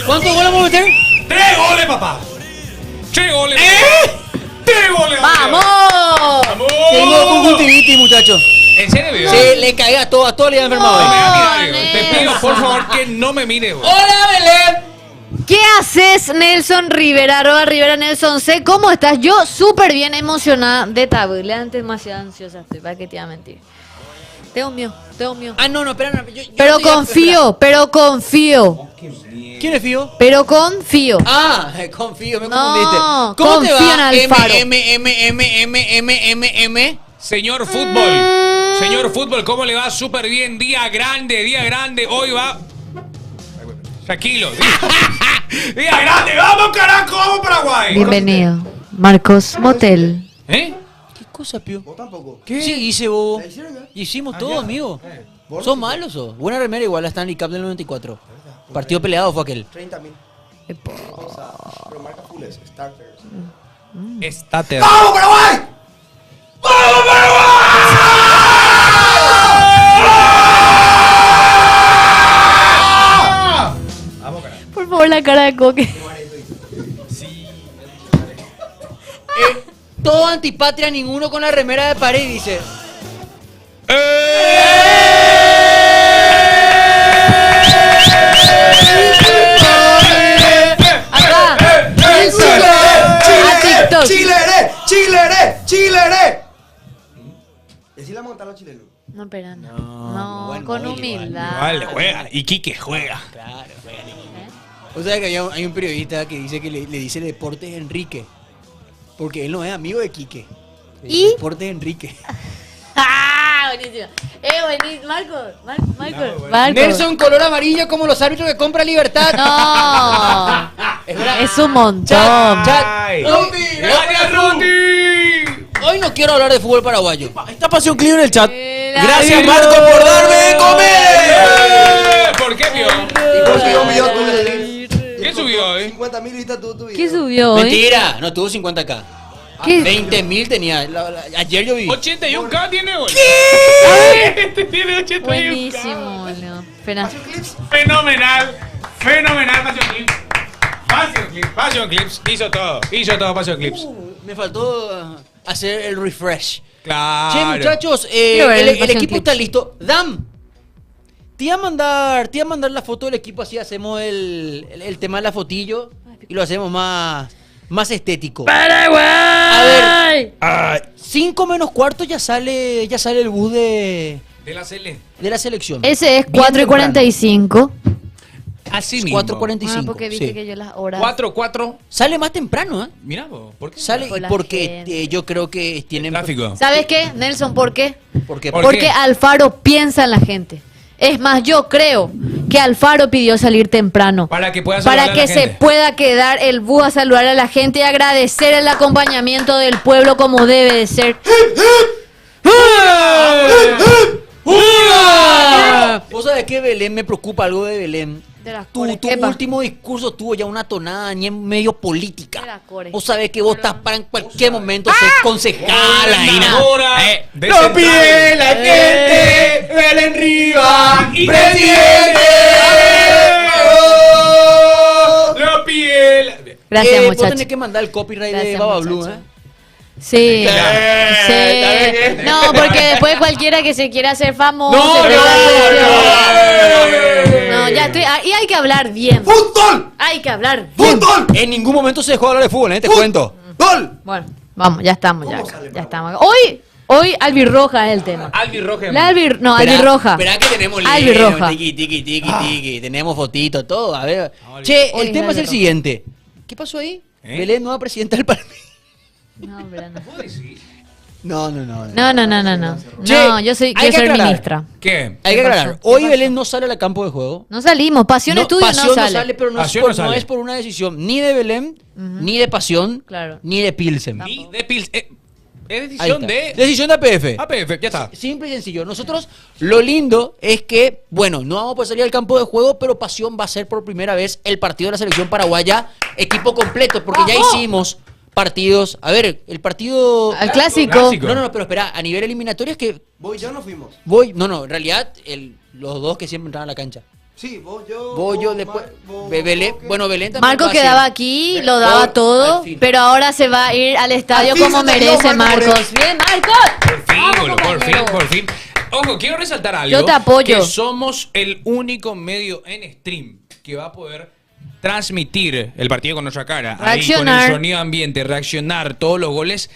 ¿Cuántos goles vamos a meter? 3 goles, papá. 3 goles. 3 goles. ¡Vamos! ¡Vamos! Tengo conjuntivitis, muchachos. ¿En serio, video? Sí, le caí a todos le he enfermado. No me hoy. va a mirar, Diego. Te pido, Nelson. por favor, que no me mire, güey. ¡Hola, Belén! ¿Qué haces, Nelson Rivera? Arroba Rivera Nelson C. ¿Cómo estás? Yo súper bien emocionada de tableante, demasiado ansiosa estoy, para que te iba a mentir. Tengo miedo. Ah, no, espera. No, Pero estoy- confío. ¿Quién es Fío? Pero confío. Ah, confío, me No, confundiste. ¿Cómo te confío va? en Alfaro. M. Señor Fútbol. Señor Fútbol, ¿cómo le va? Súper bien. Día grande. Hoy va... Tranquilo. Día grande. ¡Vamos, carajo! ¡Vamos, Paraguay! Bienvenido. Marcos Motel. ¿Eh? ¿Qué cosa, Pío? Vos tampoco. ¿Qué? Sí, hice bobo. ¿La hicieron ya? Hicimos todo, amigo. Vos Sos sí. malos, sos. Buena remera igual, la Stanley Cup del 94. Partido peleado fue aquel. 30.000. Pero marca full es, starters. Estate. ¡Vamos, Paraguay! ¡Vamos, Paraguay! Por favor, la cara de Coque. Todo antipatria, ninguno con la remera de pared, dice. Acá. Nelson. A TikTok. ¡Chilere! Decirle a montar los chilenos. No, espera, no. bueno, Con igual. humildad. Vale, juega. Y Quique juega. Claro, o sea que hay un periodista que dice que le dice Deportes Enrique. Porque él no es amigo de Quique. ¿Y? Deportes Enrique. ¡Ah! Buenísimo. Buenísimo. Marcos. Nelson, color amarillo como los árbitros que compra Libertad. No. Es verdad. Es un montón. Chat. Ay. Hoy, ¡Gracias, Ruti! hoy no quiero hablar de fútbol paraguayo. Está Pasión Clio en el chat. La Gracias, virgo. Marco, por darme de comer. ¿Por qué, tío? Y consiguió un video tuyo de ¿Qué subió hoy? 50.000 vistas tu video. ¿Qué subió hoy? Mentira, no tuvo 50k. ¿Qué? 20.000 tenía. Ayer yo vi. 81K tiene, güey. ¿Qué? Este tiene 81K. Buenísimo, boludo. Espera. Fenomenal, Passion Clips. Hizo todo Passion Clips. Me faltó hacer el refresh. Claro. Che, muchachos, Quiero ver el el Passion equipo Clips. está listo. Dam, te iba a mandar la foto del equipo, así hacemos el tema de la fotillo y lo hacemos más estético. ¡Paraguay! A ver, 5 menos cuarto ya sale el bus de De la selección. Ese es Bien 4 y 45. Así mismo. 4:45. Porque viste sí. que yo las horas. 4. Sale más temprano, ¿eh? Mira, vos, ¿por qué? Sale Por la porque gente. yo creo que tienen Tráfico. ¿Sabes qué, Nelson? ¿Por qué? Porque ¿Por Porque qué? Alfaro piensa en la gente. Es más, yo creo que Alfaro pidió salir temprano. Para que pueda Para saludar a que la se gente. pueda quedar el bus a saludar a la gente y agradecer el acompañamiento del pueblo como debe de ser. Vos sabés que Belén me preocupa algo de Belén. De las Tu cores. Epa. último discurso tuvo ya una tonada ni en medio política. De las cores. Vos sabés que vos estás para en cualquier momento ser concejal ahí, ¿no? Ahora, de Lo central. pide la gente. Belén Riva. Presidente. Lo pide la- Gracias, Vos muchachos. tenés que mandar el copyright de Gracias, Baba Blue, muchachos. ¿eh? Sí. ¿sabes qué? Sí. No, porque después cualquiera que se quiera hacer famoso. No, se presta no, atención. No, ya estoy. Y hay que hablar bien. ¡Fútbol! Hay que hablar bien. ¡Fútbol! En ningún momento se dejó de hablar de fútbol, ¿eh? Te cuento. ¡Fútbol! Bueno, vamos, ya estamos. Ya, ¿Cómo sale, ya estamos. Hoy albirroja es el tema. Albi Roja. La albirroja. Espera que tenemos Albirroja. Tiki, tenemos fotitos, todo. A ver. Che, Hoy el es tema es el albirroja. siguiente. ¿Qué pasó ahí? ¿Eh? Belén, nueva presidenta del Palmeiras. No, pero no. No. No. Che, No, yo soy hay que aclarar. ministra. ¿Qué? Hay que ¿Qué aclarar. pasó? ¿Qué Hoy pasó? Belén no sale al campo de juego. No salimos. Pasión Estudio Pasión no sale. pero no, Pasión es, no sale. no es por una decisión ni de Belén, ni de Pasión, Claro. ni de Pilsen. Ni de Pils. Es Ahí decisión está. de Decisión de APF. APF. Ya está. Simple y sencillo. Nosotros, lo lindo es que, bueno, no vamos a poder salir al campo de juego, pero Pasión va a ser por primera vez el partido de la selección paraguaya, equipo completo, porque ya hicimos partidos. A ver, el partido. Al clásico. Clásico. No, pero espera, a nivel eliminatorio es que Voy, ya no fuimos. en realidad, los dos que siempre entraban a la cancha. Sí, vos, yo. Bollo, después. Belén, bueno, Belén también. Marcos va quedaba haciendo. aquí, lo daba Al todo, fin. pero ahora se va a ir al estadio Al fin como se te dio, merece Marco Marcos. Bien, Marcos. Por fin, Vamos, boludo, por fin, compañero. por fin. Ojo, quiero resaltar algo. Yo te apoyo. Que somos el único medio en stream que va a poder transmitir el partido con nuestra cara. Ahí, con Reaccionar. el sonido ambiente, reaccionar todos los goles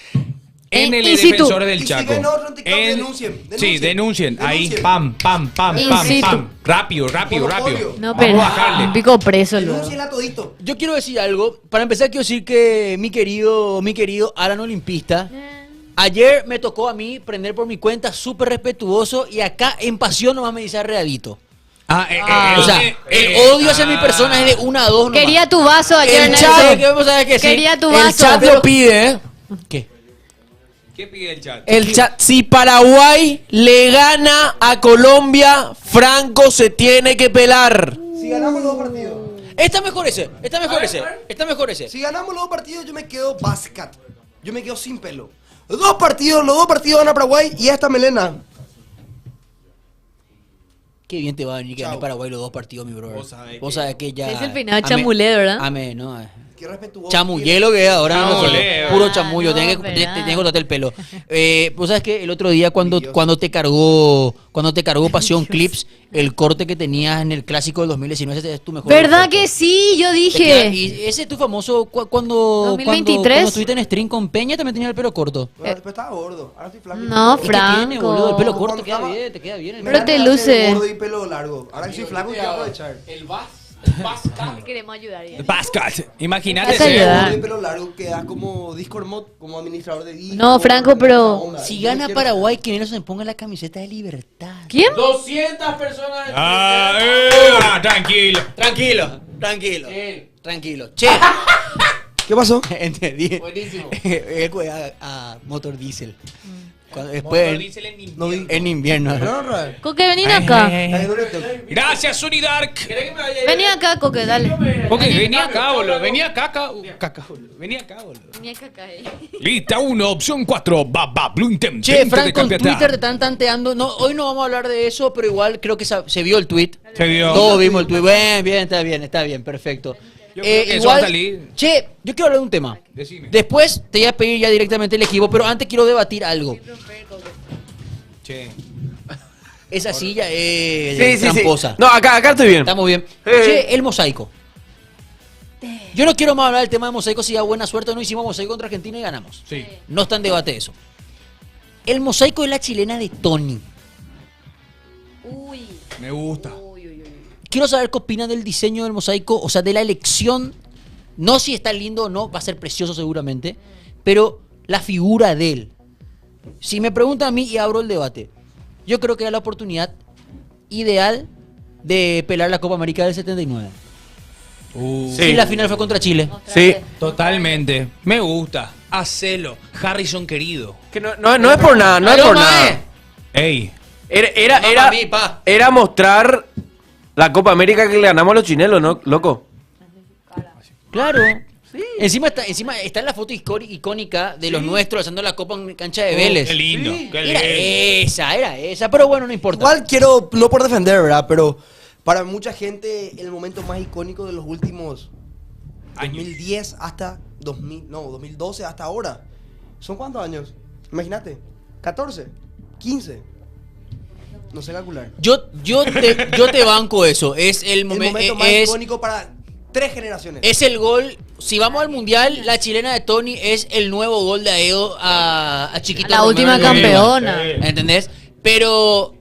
en el In situ. defensor del Y si Chaco. ven otro en TikTok, denuncien. Sí, denuncien. Ahí, Denuncien. pam, pam, pam, In pam, situ. pam. Rápido, rápido, Monopolio. rápido. No, Vamos pero a bajarle. pico preso luego. Denúncienla todito. Yo quiero decir algo. Para empezar, quiero decir que mi querido Alan Olimpista, ayer me tocó a mí prender por mi cuenta, súper respetuoso, y acá en pasión nomás me dice arreadito. Ah. O sea, el odio hacia mi persona es de 1 a 2 nomás. Quería tu vaso ayer el en chat, el... que vamos a ver que sí. Quería tu El vaso. chat pero- lo pide, ¿eh? ¿Qué? ¿Qué pide el chat? El chat. Si Paraguay le gana a Colombia, Franco se tiene que pelar. Si ganamos los dos partidos. Está mejor ese, está mejor ese, está mejor ese. Si ganamos los dos partidos, yo me quedo bascat. Yo me quedo sin pelo. Los dos partidos gana Paraguay y esta melena. Qué bien te va a venir que gane Chao. Paraguay los 2 partidos, mi brother. Vos sabés que ya... Es el peinado chamulé, ¿verdad? Amén, ¿no? Qué respetuoso. Chamullelo que es ahora, no, Chamulé, puro ah, chamullo, no, tenés que pero- cortarte el pelo. Vos sabés que el otro día cuando te cargó Pasión Clips, el corte que tenías en el clásico del 2019, ese es tu mejor. ¿Verdad corte. que sí? Yo Te queda- dije. y ese es tu famoso cuando 2023. cuando estuviste en stream con Peña también tenía el pelo corto. Pero después estaba gordo. Ahora estoy flaco. No, ¿Y qué tiene, boludo? El pelo Franco. corto Cuando te queda estaba- bien, te queda bien. el Pero pelo. te luce. Gordo y pelo largo. Ahora que soy flaco, quiero aprovechar. Queremos ayudar ya. Basket. Imagínate Vas a ser- ayudar. Gordo y pelo largo quedas como Discord mod, como administrador de Discord. No, Franco, pero- Esa onda. Si Yo gana quiero- Paraguay, que Nelson se ponga la camiseta de Libertad. ¿Quién? 200 personas. Tranquilo. Tranquilo, tranquilo. Tranquilo. Che, ¿Qué pasó? entendí. Buenísimo. Él juega a motor diésel. Después No vi. en invierno. No, Rafael. Coque, vení acá. Gracias, Unidark. Vení acá, Coque, dale. Ok, vení acá, boludo. Vení acá, boludo. Vení acá, boludo. Vení acá, eh. Lista 1, opción 4. Blue Intent. Che, Frank, con Twitter te están tanteando. No, hoy no vamos a hablar de eso, pero igual creo que se vio el tweet. Se vio. Todos vimos el tweet. Bien, está bien, perfecto. Yo creo que eso va a salir. Che, yo quiero hablar de un tema. Decime. Después te voy a pedir ya directamente el equipo, pero antes quiero debatir algo. Che. Esa silla es Sí, sí, sí. tramposa. No, acá estoy bien. Estamos bien. Che, el mosaico. Yo no quiero más hablar del tema de mosaico si da buena suerte o no hicimos mosaico contra Argentina y ganamos. Sí. No está en debate eso. El mosaico de la chilena de Tony. Uy. Me gusta. Quiero saber qué opinan del diseño del mosaico, o sea, de la elección. No si está lindo o no, va a ser precioso seguramente, pero la figura de él. Si me preguntan a mí y abro el debate, yo creo que era la oportunidad ideal de pelar la Copa América del 79. Sí. Y la final fue contra Chile. Sí. Totalmente. Me gusta. Hacelo. Harrison querido. Que no es por nada, no es Aló, por mae. nada. Ey. Era, Pa' mí, pa. era mostrar la Copa América que le ganamos a los chinelos, ¿no, loco? Claro. Encima está en la foto icónica de los nuestros haciendo la Copa en cancha de Vélez. Qué lindo. Qué Era lindo. esa, pero bueno, no importa. Igual quiero, no por defender, ¿verdad? Pero para mucha gente el momento más icónico de los últimos 2010 hasta 2012 hasta ahora. ¿Son cuántos años? Imagínate. 14, 15. No sé calcular. Yo te banco eso. Es el El momento. momento más icónico para 3 generaciones. Es el gol. Si vamos al mundial, la chilena de Tony es el nuevo gol de Aedo a Chiquito. La Romero última en el Olímpico. campeona. ¿Entendés? Pero.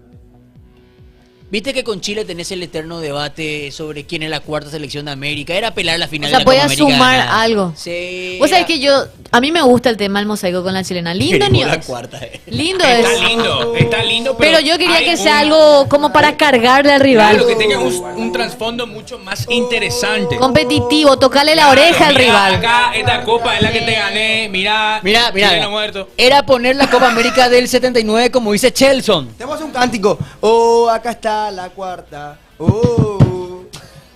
Viste que con Chile tenés el eterno debate sobre quién es la cuarta selección de América. Era pelar la final O sea, de la Copa podía América. sumar ganada. algo. Sí. Vos sabés que a mí me gusta el tema del mosaico con la chilena. Lindo ni la es. cuarta. Lindo Está es. lindo. Está lindo. Pero yo quería hay que sea un- algo como para cargarle al rival. Claro, que tenga un trasfondo mucho más interesante. Competitivo, tocarle la Claro, oreja al mirá, rival. Acá, esta copa es la que te gané. Mirá. Mira. Chileno muerto. Era poner la Copa América del 79 como dice Chelson. Te vamos a hacer un cántico. Oh, acá está la cuarta. Oh.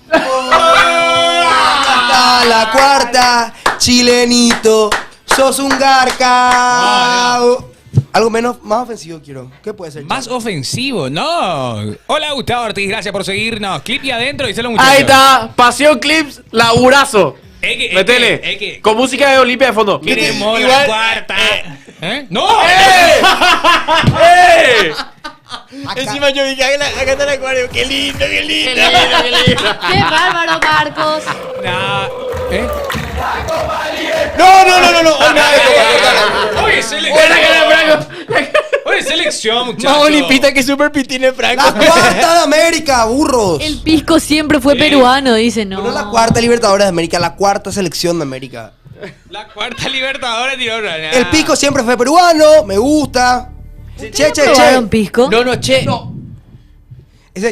Acá está la cuarta. Chilenito. Sos un garca. Oh. Algo más ofensivo quiero. ¿Qué puede ser? Más Chaco? ofensivo, no. Hola, Gustavo Ortiz, gracias por seguirnos. Clip y adentro, dice los muchachos. Ahí está, Pasión Clips, laburazo. Es Métele. que Con música de Olimpia de fondo. queremos la Igual- cuarta. ¡No! ¡Eh! Acá- Encima yo dije, acá está el acuario. ¡Qué lindo, qué lindo! ¡Qué bárbaro, Marcos! Nah. ¿Eh? No. Hoy nada de esto. Oye, selección, Más muchachos. olimpista que Super Pitine Franco. La cuarta de América, burros. El pisco siempre fue peruano, dice, no. No es la cuarta Libertadores de América, la cuarta selección de América. La cuarta Libertadores, tío. El Pico siempre fue peruano, me gusta. Che. ¿Probaron pisco? No, che. Ese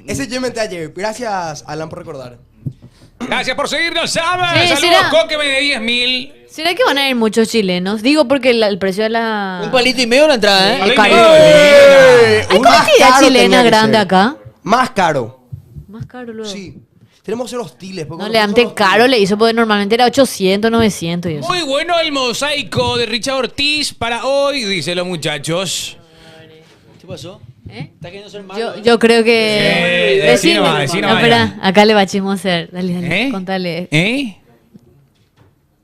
Ese yo inventé ayer. Gracias, Alan, por recordar. Gracias por seguirnos, Sama. Sí, Saludos, será. Coqueme de 10.000. ¿Será que van a ir muchos chilenos? Digo porque el precio de la... Un palito y medio la entrada, Palito y ¿eh? medio. ¿Hay Más cantidad caro chilena tenía que grande ser. acá? Más caro. Más caro luego. Sí. Tenemos que ser hostiles. porque No, nosotros le antes somos caro le hizo porque normalmente era 800, 900 y eso. Muy bueno el mosaico de Richard Ortiz para hoy, dice los muchachos. ¿Qué pasó? ¿Eh? Está queriendo ser malo. Yo creo que... decí nomás, decí No, nomás espera, acá le va a chismosear. Dale, contale. ¿Eh?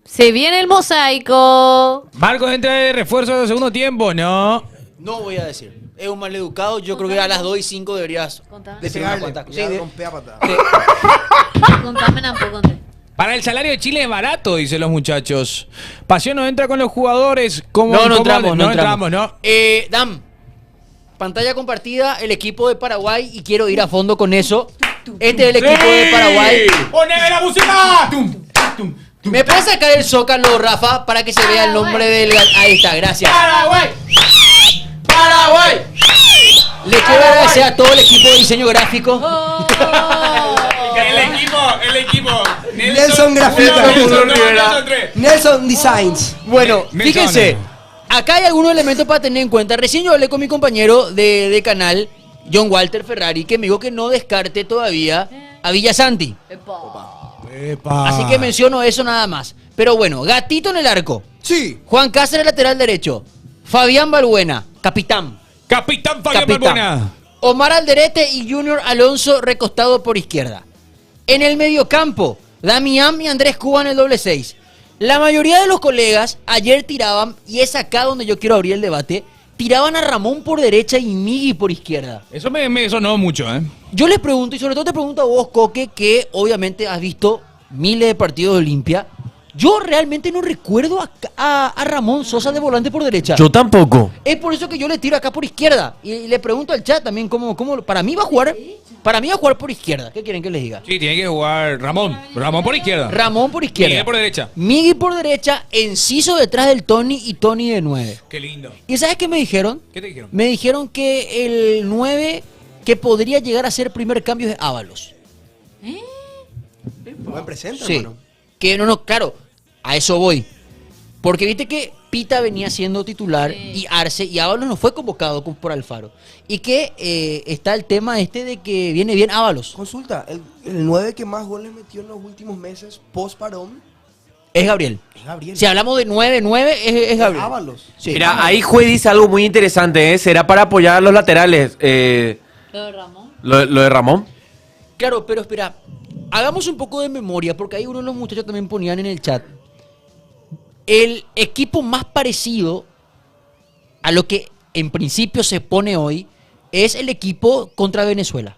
Se viene el mosaico. Marcos entra de refuerzo del segundo tiempo, ¿no? No voy a decir. Es un maleducado. Yo creo que a las 2:05 deberías Contame. decir una Pegarle. patada. Ya Sí, rompé a patada. Contame tampoco, conté. Para el salario de Chile es barato, dicen los muchachos. Pasión no entra con los jugadores. ¿Cómo, No cómo- entramos, no entramos, ¿no? Dam, pantalla compartida, el equipo de Paraguay, y quiero ir a fondo con eso. Este es el equipo de Paraguay. ¡Poneme la música! ¿Me puedes sacar el zócalo, Rafa, para que se vea el nombre del... Ahí está, gracias. ¡Paraguay! ¡Paraguay! Le quiero agradecer a todo el equipo de diseño gráfico. El equipo. Nelson Grafita. Nelson Rivera. 3. Nelson Designs. Bueno, Me fíjense, suena. acá hay algunos elementos para tener en cuenta. Recién yo hablé con mi compañero de canal, John Walter Ferrari, que me dijo que no descarte todavía a Villasanti. Así que menciono eso nada más. Pero bueno, Gatito en el arco. Sí. Juan Cáceres, lateral derecho. Fabián Balbuena, capitán. Capitán Fabián Capitán. Balbuena. Omar Alderete y Junior Alonso recostado por izquierda. En el mediocampo, Damián y Andrés Cuba en el doble 6. La mayoría de los colegas ayer tiraban, y es acá donde yo quiero abrir el debate, tiraban a Ramón por derecha y Migui por izquierda. Eso me sonó mucho, ¿eh? Yo les pregunto, y sobre todo te pregunto a vos, Coque, que obviamente has visto miles de partidos de Olimpia. Yo realmente no recuerdo a Ramón Sosa de volante por derecha. Yo tampoco. Es por eso que yo le tiro acá por izquierda. Y le pregunto al chat también cómo para mí va a jugar. Para mí va a jugar por izquierda. ¿Qué quieren que les diga? Sí, tiene que jugar Ramón. Ramón por izquierda. Ramón por izquierda. Miguel por derecha. Migui por derecha, Enciso detrás del Tony y Tony de 9. Qué lindo. ¿Y sabes qué me dijeron? ¿Qué te dijeron? Me dijeron que el 9 que podría llegar a ser primer cambio es Ábalos. Buen presente, Sí. hermano. Que no, claro, a eso voy. Porque viste que Pita venía siendo titular y Arce y Ábalos no fue convocado por Alfaro. Y que está el tema este de que viene bien Ábalos. Consulta, el 9 que más goles metió en los últimos meses, post parón, Es Gabriel. es Gabriel. Si hablamos de 9-9, es Gabriel. Ábalos. Sí. Mira, ahí Jue dice algo muy interesante, ¿eh? Será para apoyar a los laterales. Lo de Ramón. Lo de Ramón. Claro, pero espera, hagamos un poco de memoria, porque ahí uno de los muchachos también ponían en el chat. El equipo más parecido a lo que en principio se pone hoy es el equipo contra Venezuela.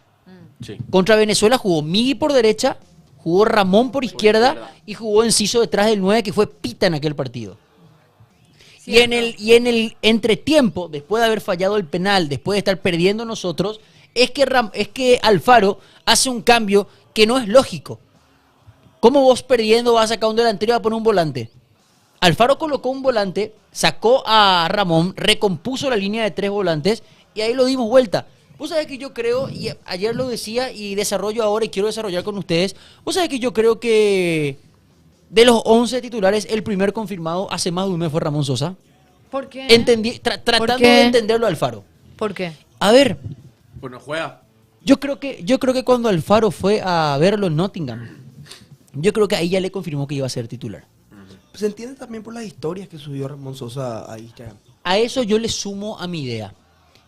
Sí. Contra Venezuela jugó Migui por derecha, jugó Ramón por izquierda y jugó Enciso detrás del 9, que fue Pita en aquel partido. Y en el entretiempo, después de haber fallado el penal, después de estar perdiendo nosotros, es que Alfaro hace un cambio que no es lógico. ¿Cómo vos perdiendo vas a sacar un delantero y vas a poner un volante? Alfaro colocó un volante, sacó a Ramón, recompuso la línea de 3 volantes y ahí lo dimos vuelta. Vos sabés que yo creo, y ayer lo decía y desarrollo ahora y quiero desarrollar con ustedes, vos sabés que yo creo que de los 11 titulares, el primer confirmado hace más de un mes fue Ramón Sosa. ¿Por qué? Tratando qué? de entenderlo Alfaro. ¿Por qué? A ver, Pues no juega. yo creo que cuando Alfaro fue a verlo en Nottingham, yo creo que ahí ya le confirmó que iba a ser titular. se entiende también por las historias que subió Ramón Sosa a Instagram. A eso yo le sumo a mi idea.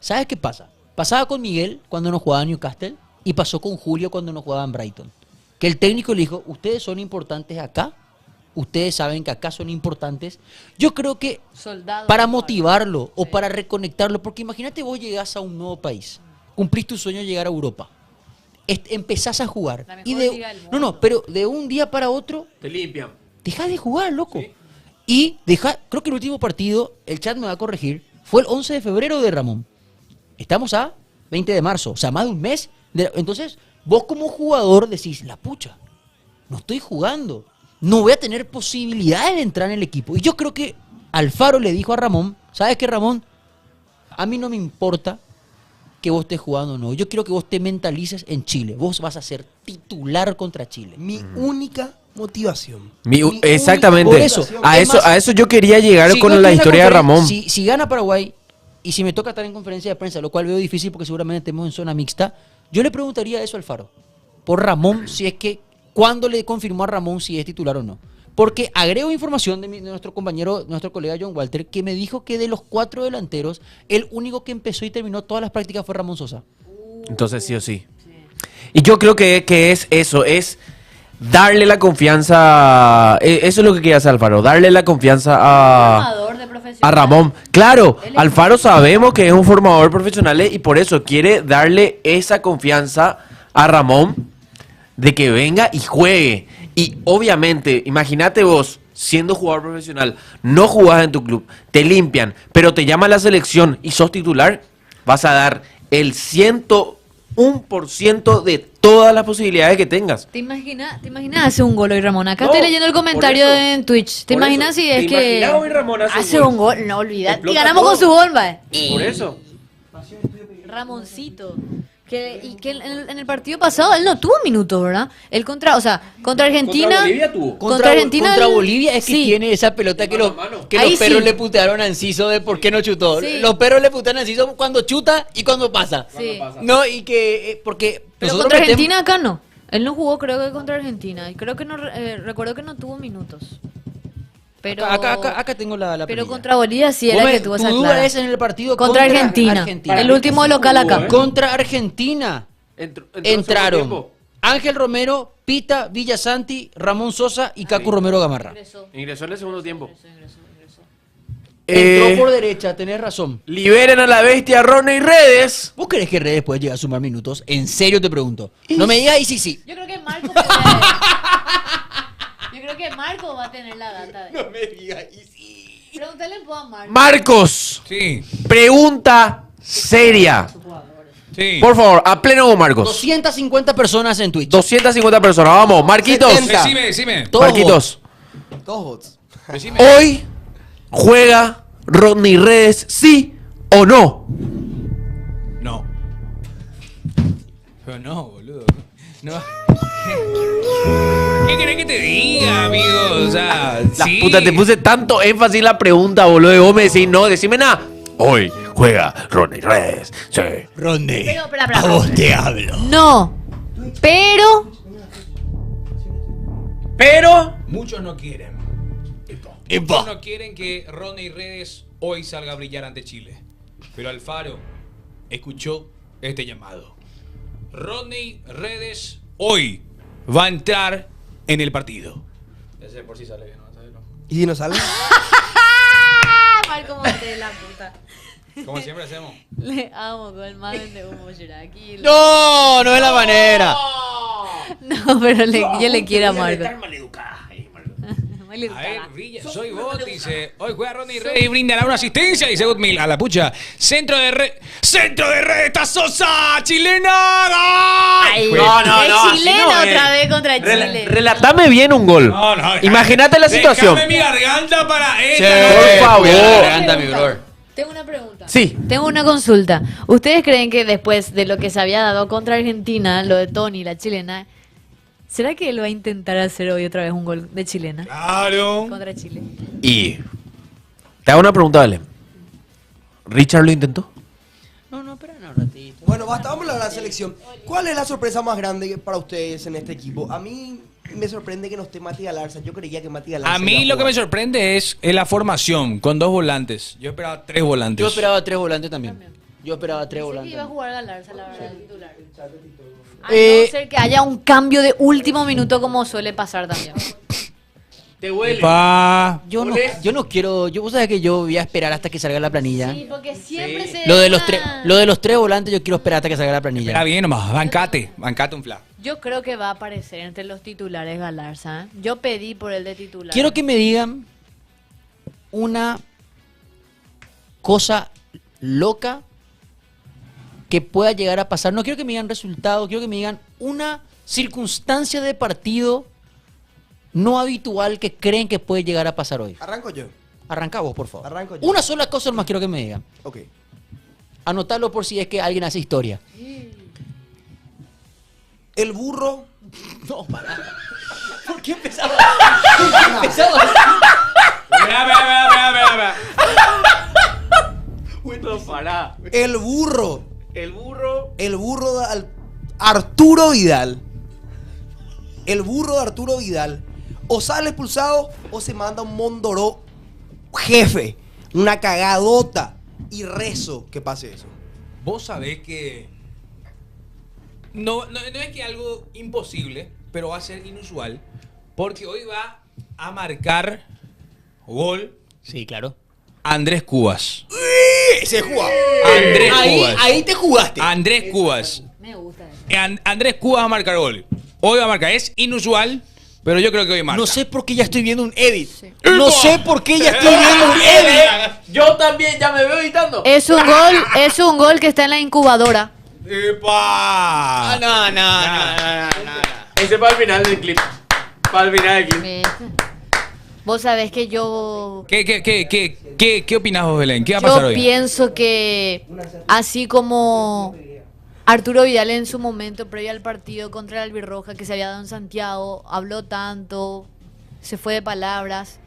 ¿Sabes qué pasa? Pasaba con Miguel cuando nos jugaba en Newcastle y pasó con Julio cuando nos jugaba en Brighton. Que el técnico le dijo, ustedes son importantes acá, ustedes saben que acá son importantes. Yo creo que Soldado. para motivarlo o para reconectarlo, porque imagínate vos llegás a un nuevo país, cumplís tu sueño de llegar a Europa, empezás a jugar. La mejor Y liga del mundo. no, pero de un día para otro, Te limpian. dejá de jugar, loco. Y creo que el último partido, el chat me va a corregir, fue el 11 de febrero de Ramón. Estamos a 20 de marzo, o sea, más de un mes. Entonces, vos como jugador decís, la pucha, no estoy jugando, no voy a tener posibilidades de entrar en el equipo. Y yo creo que Alfaro le dijo a Ramón, ¿sabes qué, Ramón? A mí no me importa que vos estés jugando o no, yo quiero que vos te mentalices en Chile. Vos vas a ser titular contra Chile. Mi única motivación. Exactamente. Por eso. A Es eso, más, a eso yo quería llegar Si con yo la estoy en historia de conferencia- Ramón. Si gana Paraguay y si me toca estar en conferencia de prensa, lo cual veo difícil porque seguramente estemos en zona mixta, yo le preguntaría eso a Alfaro. Por Ramón, si es que, ¿cuándo le confirmó a Ramón si es titular o no? Porque agrego información de nuestro compañero, nuestro colega John Walter, que me dijo que de los 4 delanteros, el único que empezó y terminó todas las prácticas fue Ramón Sosa. Entonces sí o sí. Y yo creo que es eso, es darle la confianza. Eso es lo que quiere hacer Alfaro, darle la confianza Formador de a profesionales. Ramón. Claro, Él es- Alfaro sabemos que es un formador profesional y por eso quiere darle esa confianza a Ramón de que venga y juegue. Y obviamente, imagínate vos, siendo jugador profesional, no jugás en tu club, te limpian, pero te llama a la selección y sos titular, vas a dar el 101% de todas las posibilidades que tengas. ¿Te imaginas hace un gol hoy, Ramón? Acá No, estoy leyendo el comentario por eso. en Twitch. ¿Te Por imaginas eso. si ¿Te es que imaginas hoy Ramón hace un hace gol? un gol? No, olvidate. Y Explota ganamos todo. con su gol, va. Por eso. Ramoncito. Y que en el partido pasado él no tuvo minutos, ¿verdad? Él contra Argentina. Contra Bolivia tuvo. Contra Argentina. Contra él- Bolivia es que sí. tiene esa pelota que, Mano los, a mano. que Ahí los perros sí. le putearon a Enciso de por qué no chutó. Sí. Los perros le putean a Enciso cuando chuta y cuando pasa. Sí. No, y que porque Pero nosotros contra metemos- Argentina acá no. Él no jugó, creo que contra Argentina. Y creo que no. Recuerdo que no tuvo minutos. Pero. Acá tengo la Pero planilla. contra Bolivia sí Vos era me- que tuvo tu esa duda clara. es en el partido Contra Argentina. El último local acá. Contra Argentina Entraron. entraron Ángel Romero, Pita, Villasanti, Ramón Sosa y Cacu Romero Gamarra. Ingresó en el segundo tiempo. Entró por derecha, tenés razón. Liberen a la bestia Ronnie Redes. ¿Vos crees que Redes puede llegar a sumar minutos? En serio te pregunto. No me digas y sí. Yo creo que Marco puede- Yo creo que Marco va a tener la data de. me digas y sí. Pregúntale a Marco. Marcos, Sí, pregunta seria. sí. Por favor, a pleno con Marcos. 250 personas en Twitch. 250 personas, vamos. Marquitos. 70. Decime. Todos Marquitos, Todos bots. Decime. hoy juega Ronnie Redes, ¿sí o no? No. Pero no, boludo. No. ¿Qué querés que te diga, amigo? O sea, La sí. puta, te puse tanto énfasis en la pregunta, boludo. Y vos me decís, no, decime nada. Hoy juega Ronnie Redes, sí. Ronde, Pero, a vos te hablo. No. Pero. Pero Muchos no quieren. Epa. Muchos no quieren que Ronnie Redes hoy salga a brillar ante Chile. Pero Alfaro escuchó este llamado. Ronnie Redes hoy va a entrar en el partido. Ese por si sale bien, ¿no? ¿Y si no sale? Marco Monte, la puta. Como siempre hacemos. Le amo con el mamen de humo Shiraki. No, no es la manera. No, pero yo le quiero a Marco. A ver, Villa, soy vos, dice. Hoy juega Ronnie Redes y brindará una asistencia, dice Gutmil. A la pucha. Centro de red. ¡Centro de red! ¡Está Sosa! ¡Chilena! ¡Gol! Ay, No, es así chilena no es. otra vez contra Chile. Relatame bien un gol. No, no, Imagínate la situación. Déjame mi garganta para esta. Por favor. Garganta, mi brother. Tengo una pregunta. Sí. Tengo una consulta. ¿Ustedes creen que después de lo que se había dado contra Argentina, lo de Tony, la chilena, ¿será que él va a intentar hacer hoy otra vez un gol de chilena Claro. contra Chile? Y te hago una pregunta, dale. ¿Richard lo intentó? No, espera un ratito. Bueno, basta, vamos a hablar de la selección. ¿Cuál es la sorpresa más grande para ustedes en este equipo? A mí me sorprende que no esté Mati Galarza. Yo creía que Mati Galarza A mí iba lo que me jugar. sorprende es la formación con 2 volantes. Yo esperaba 3 volantes. Yo esperaba 3 volantes también. Yo esperaba 3 Pensé que volantes. iba a jugar Galarza, la verdad, el titular. A Eh, no ser que haya un cambio de último minuto como suele pasar también. Te huele. Pa. Yo no quiero, vos sabés que yo voy a esperar hasta que salga la planilla. Sí, porque siempre se... Lo de los 3 volantes yo quiero esperar hasta que salga la Espera planilla. bien nomás, bancate un fla. Yo creo que va a aparecer entre los titulares Galarza. ¿Eh? Yo pedí por el de titular. Quiero que me digan una cosa loca que pueda llegar a pasar. No quiero que me digan resultados, quiero que me digan una circunstancia de partido no habitual que creen que puede llegar a pasar hoy. Arranco yo. Arranca vos, por favor. Arranco yo. Una sola cosa más quiero que me digan. Ok. Anotalo por si es que alguien hace historia. El burro. No, pará. ¿Por qué empezaba? Empezaba. No, pará. El burro. El burro. El burro de Arturo Vidal. El burro de Arturo Vidal. O sale expulsado o se manda un Mondoró jefe. Una cagadota. Y rezo que pase eso. Vos sabés que no es que algo imposible, pero va a ser inusual, porque hoy va a marcar gol Sí, claro. Andrés Cubas. Se juega. Andrés Cubas. Ahí te jugaste. Andrés Cubas. Me gusta eso. Andrés Cubas va a marcar gol. Hoy va a marcar. Es inusual, pero yo creo que hoy marca. No sé por qué ya estoy viendo un edit. Sí. No sé por qué ya estoy viendo un edit. Yo también, ya me veo editando. Es un gol que está en la incubadora. ¡Epa! Ese para el final del clip. Para el final del clip. ¿Viste? Vos sabés que yo... ¿Qué opinás vos, Belén? ¿Qué va a Yo pasar hoy? pienso que así como Arturo Vidal en su momento previo al partido contra el Albirroja que se había dado en Santiago, habló tanto, se fue de palabras,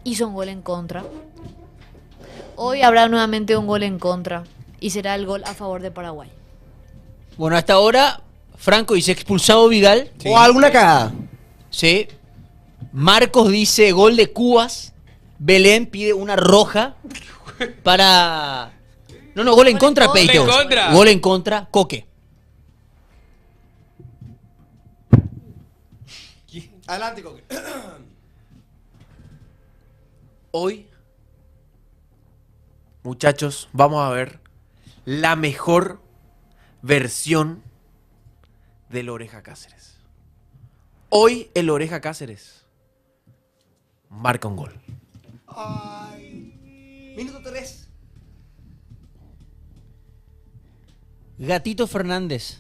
hizo un gol en contra. Hoy habrá nuevamente un gol en contra y será el gol a favor de Paraguay. Bueno, hasta ahora, Franco dice expulsado Vidal. Sí. O alguna cagada. Sí. Marcos dice gol de Cubas. Belén pide una roja para... No, gol en contra, Gol en Peito. contra. Gol en contra, Coque. Adelante, Coque. Hoy, muchachos, vamos a ver la mejor versión del Oreja Cáceres. Hoy el Oreja Cáceres marca un gol. Minuto 3. Gatito Fernández.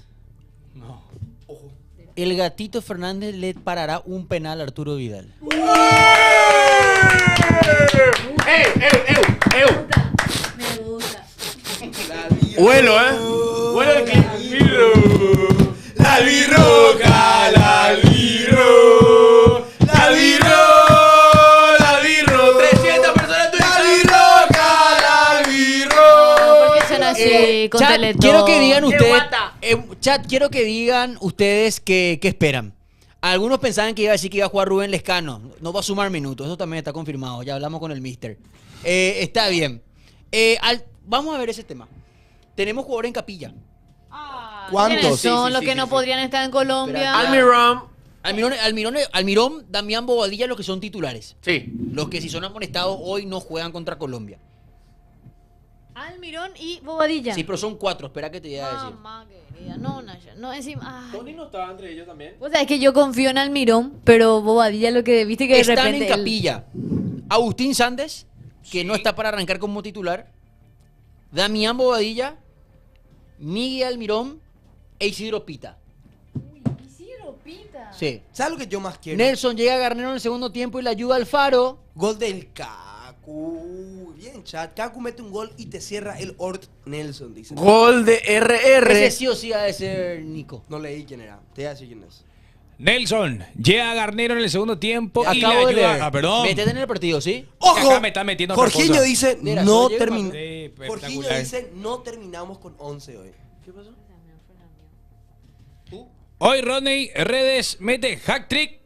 Ojo. El Gatito Fernández le parará un penal a Arturo Vidal. Me gusta. Vuelo, Vuelo el clip. La albirroja, la albirro, la albirro, la albirro. 300 personas en La albirroja, la albirro. ¿Por qué son así con Chat, Teletón? quiero que digan ¡Qué ustedes, guata! chat, quiero que digan ustedes qué esperan. Algunos pensaban que iba a decir que iba a jugar Rubén Lescano. No va a sumar minutos, eso también está confirmado. Ya hablamos con el mister. Está bien. Vamos a ver ese tema. Tenemos jugadores en capilla. ¿Cuántos? ¿Quiénes son Sí, los sí, que sí, no sí. podrían estar en Colombia? Espera. Almirón. Almirón, Damián Bobadilla, los que son titulares. Sí. Los que si son amonestados hoy no juegan contra Colombia. Almirón y Bobadilla. Sí, pero son 4. Espera que te voy a decir. Mamá querida, no, Naya, no, encima... ay. no estaba entre ellos también. Vos sabés que yo confío en Almirón, pero Bobadilla lo que viste que de Están repente... en capilla. Agustín Sández, que no está para arrancar como titular. Damián Bobadilla, Miguel Almirón e Isidro Pita. Isidro Pita. Sí. ¿Sabes lo que yo más quiero? Nelson llega a Garnero en el segundo tiempo y le ayuda al Faro. Gol del Kaku. Bien, chat. Kaku mete un gol y te cierra el Ort Nelson, dice. Gol de Ese RR. sí o sí ha de ser Nico. No leí quién era. Te voy a decir quién es. Nelson llega a Garnero en el segundo tiempo y le Acabo de ayuda. leer. Ah, perdón. Métete en el partido, ¿sí? ¡Ojo! Acá me está metiendo otra Jorginho cosa. dice, Mira, no solo llega terminamos. Sí, Jorginho espectacular. dice, no terminamos con 11 hoy. ¿Qué pasó? Hoy Rodney Redes mete hack trick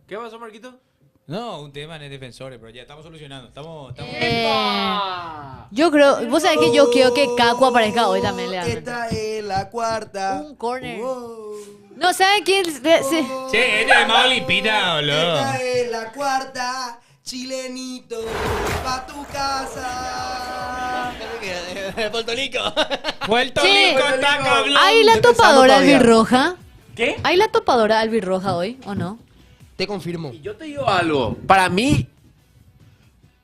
¿Qué pasó, Marquito? No, un tema en el defensores, pero ya estamos solucionando. Estamos... Yo creo, vos sabés que yo quiero que Caco aparezca hoy también, Leandro. Esta es la cuarta. Un corner. Wow. No, ¿saben quién? Sí. Sí, ella es más olimpita, boludo. Esta es la cuarta. Chilenito, pa' tu casa. Puerto Rico. Puerto Sí. Rico está cabrón. ¿Hay la Empezando topadora todavía. albirroja? ¿Qué? ¿Hay la topadora albirroja hoy o no? Te confirmo. Y yo te digo algo. Para mí,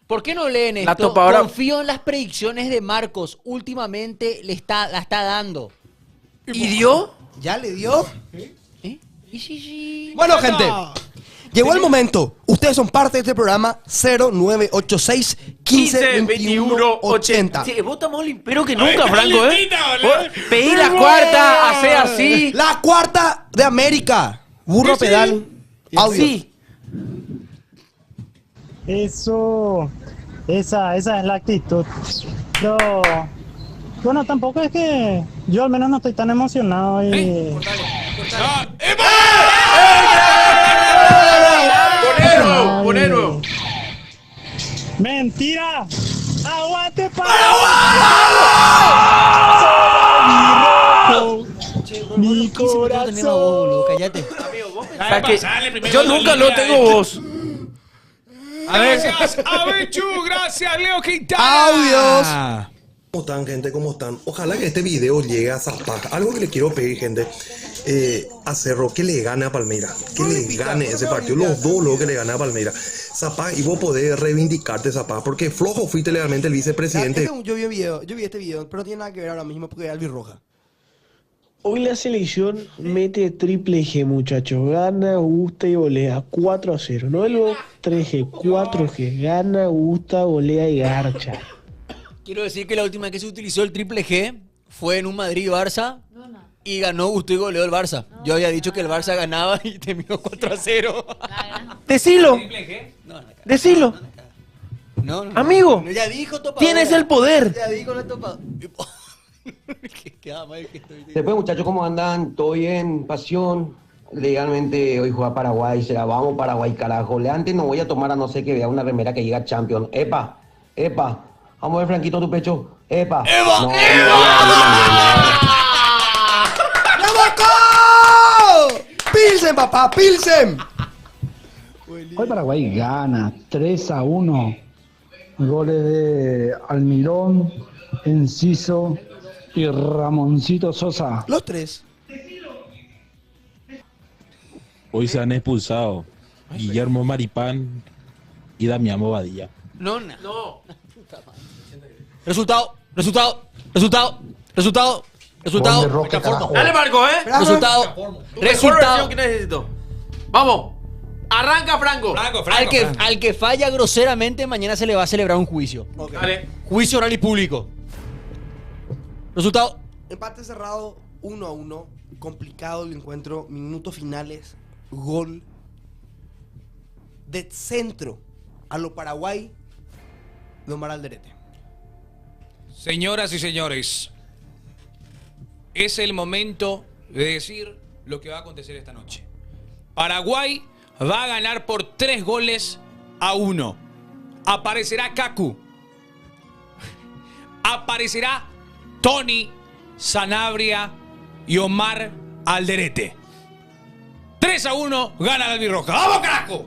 ¿Por qué no leen esto? La topadora- Confío en las predicciones de Marcos. Últimamente la está dando. ¿y dio? ¿Ya le dio? ¿Eh? Y sí. Bueno, gente. Llegó el momento. Ustedes son parte de este programa 0986 15 21 80. Sí, vos estás más olimpero que Ay, nunca, está Franco, limpita, boludo. Vos pedí la cuarta, hacé así. La cuarta de América. Burro Sí, sí. pedal. Audio. Sí. Eso, esa es la actitud. Pero, bueno, tampoco es que yo al menos no estoy tan emocionado y... Ah, ¡epa! Ponelo. ¡Mentira! ¡Aguante para! Mi corazón. Cállate. O sea que Pasale primero yo la nunca línea lo tengo de- vos. Gracias, Avechu. Gracias, Leo Quintana. Audios. ¿Cómo están, gente? ¿Cómo están? Ojalá que este video llegue a Zapata. Algo que le quiero pedir, gente, a Cerro, que le gane a Palmeiras. Que le gane ese partido. Los dos, luego que le gane a Palmeiras. Zapata, y vos podés reivindicarte, Zapata, porque flojo fuiste legalmente el vicepresidente. Yo vi este video, pero no tiene nada que ver ahora mismo porque es albirroja. Hoy la selección mete triple G, muchachos. Gana, gusta y golea. 4-0. No el 3G, 4G. Gana, gusta, golea y garcha. Quiero decir que la última vez que se utilizó el triple G fue en un Madrid-Barça y ganó, gustó y goleó el Barça. Yo había dicho que el Barça ganaba y terminó 4-0. Decilo. Decilo. No, Amigo, no, ya dijo topadora. tienes el poder. Ya dijo la topadora. Queda mal que estoy. Después, muchachos, ¿cómo andan? ¿Todo bien? ¿Pasión? Legalmente hoy juega Paraguay, será vamos Paraguay, carajo. Antes no voy a tomar a no ser que vea una remera que llega Champions. Epa, vamos a ver, Franquito, tu pecho. Epa. ¡Eva! No, ¡Bravo! ¡Pilsen, papá! ¡Pilsen! Hoy Paraguay gana 3-1. Goles de Almirón, Enciso y Ramoncito Sosa. Los tres. Hoy se han expulsado Guillermo Maripán y Damián Bobadilla. No. Resultado. Dale, Marco, Resultado. Mejor versión que necesito. Vamos. Arranca, Franco. Franco. Al que falla groseramente, mañana se le va a celebrar un juicio. Dale. Juicio oral y público. Resultado. Empate cerrado, 1-1. Complicado el encuentro. Minutos finales. Gol de centro a lo Paraguay de Omar Alderete. Señoras y señores, es el momento de decir lo que va a acontecer esta noche. Paraguay va a ganar por 3-1. Aparecerá Kaku. Aparecerá Tony, Sanabria y Omar Alderete. 3-1 gana la albirroja. ¡Vamos, carajo!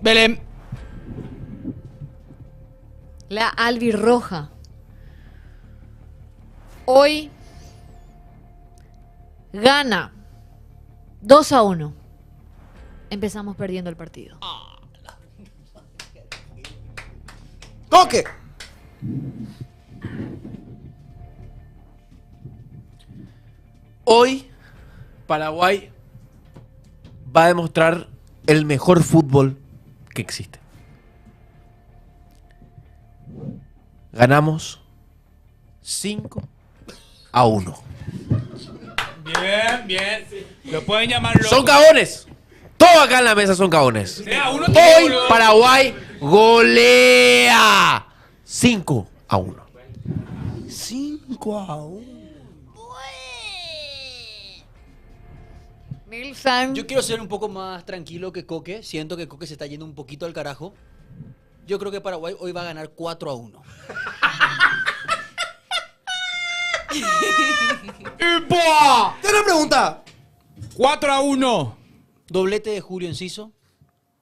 Belén. La albirroja. Hoy gana 2-1. Empezamos perdiendo el partido. ¡Toque! Hoy, Paraguay va a demostrar el mejor fútbol que existe. Ganamos 5-1. Bien. Lo pueden llamar loco. Son cagones. Todos acá en la mesa son cagones. Sea, uno tiene, Hoy boludo. Paraguay golea 5-1. 5-1. Milsan. Yo quiero ser un poco más tranquilo que Coque. Siento que Coque se está yendo un poquito al carajo. Yo creo que Paraguay hoy va a ganar 4-1. ¡Epa! Tengo una pregunta. 4-1. Doblete de Julio Enciso.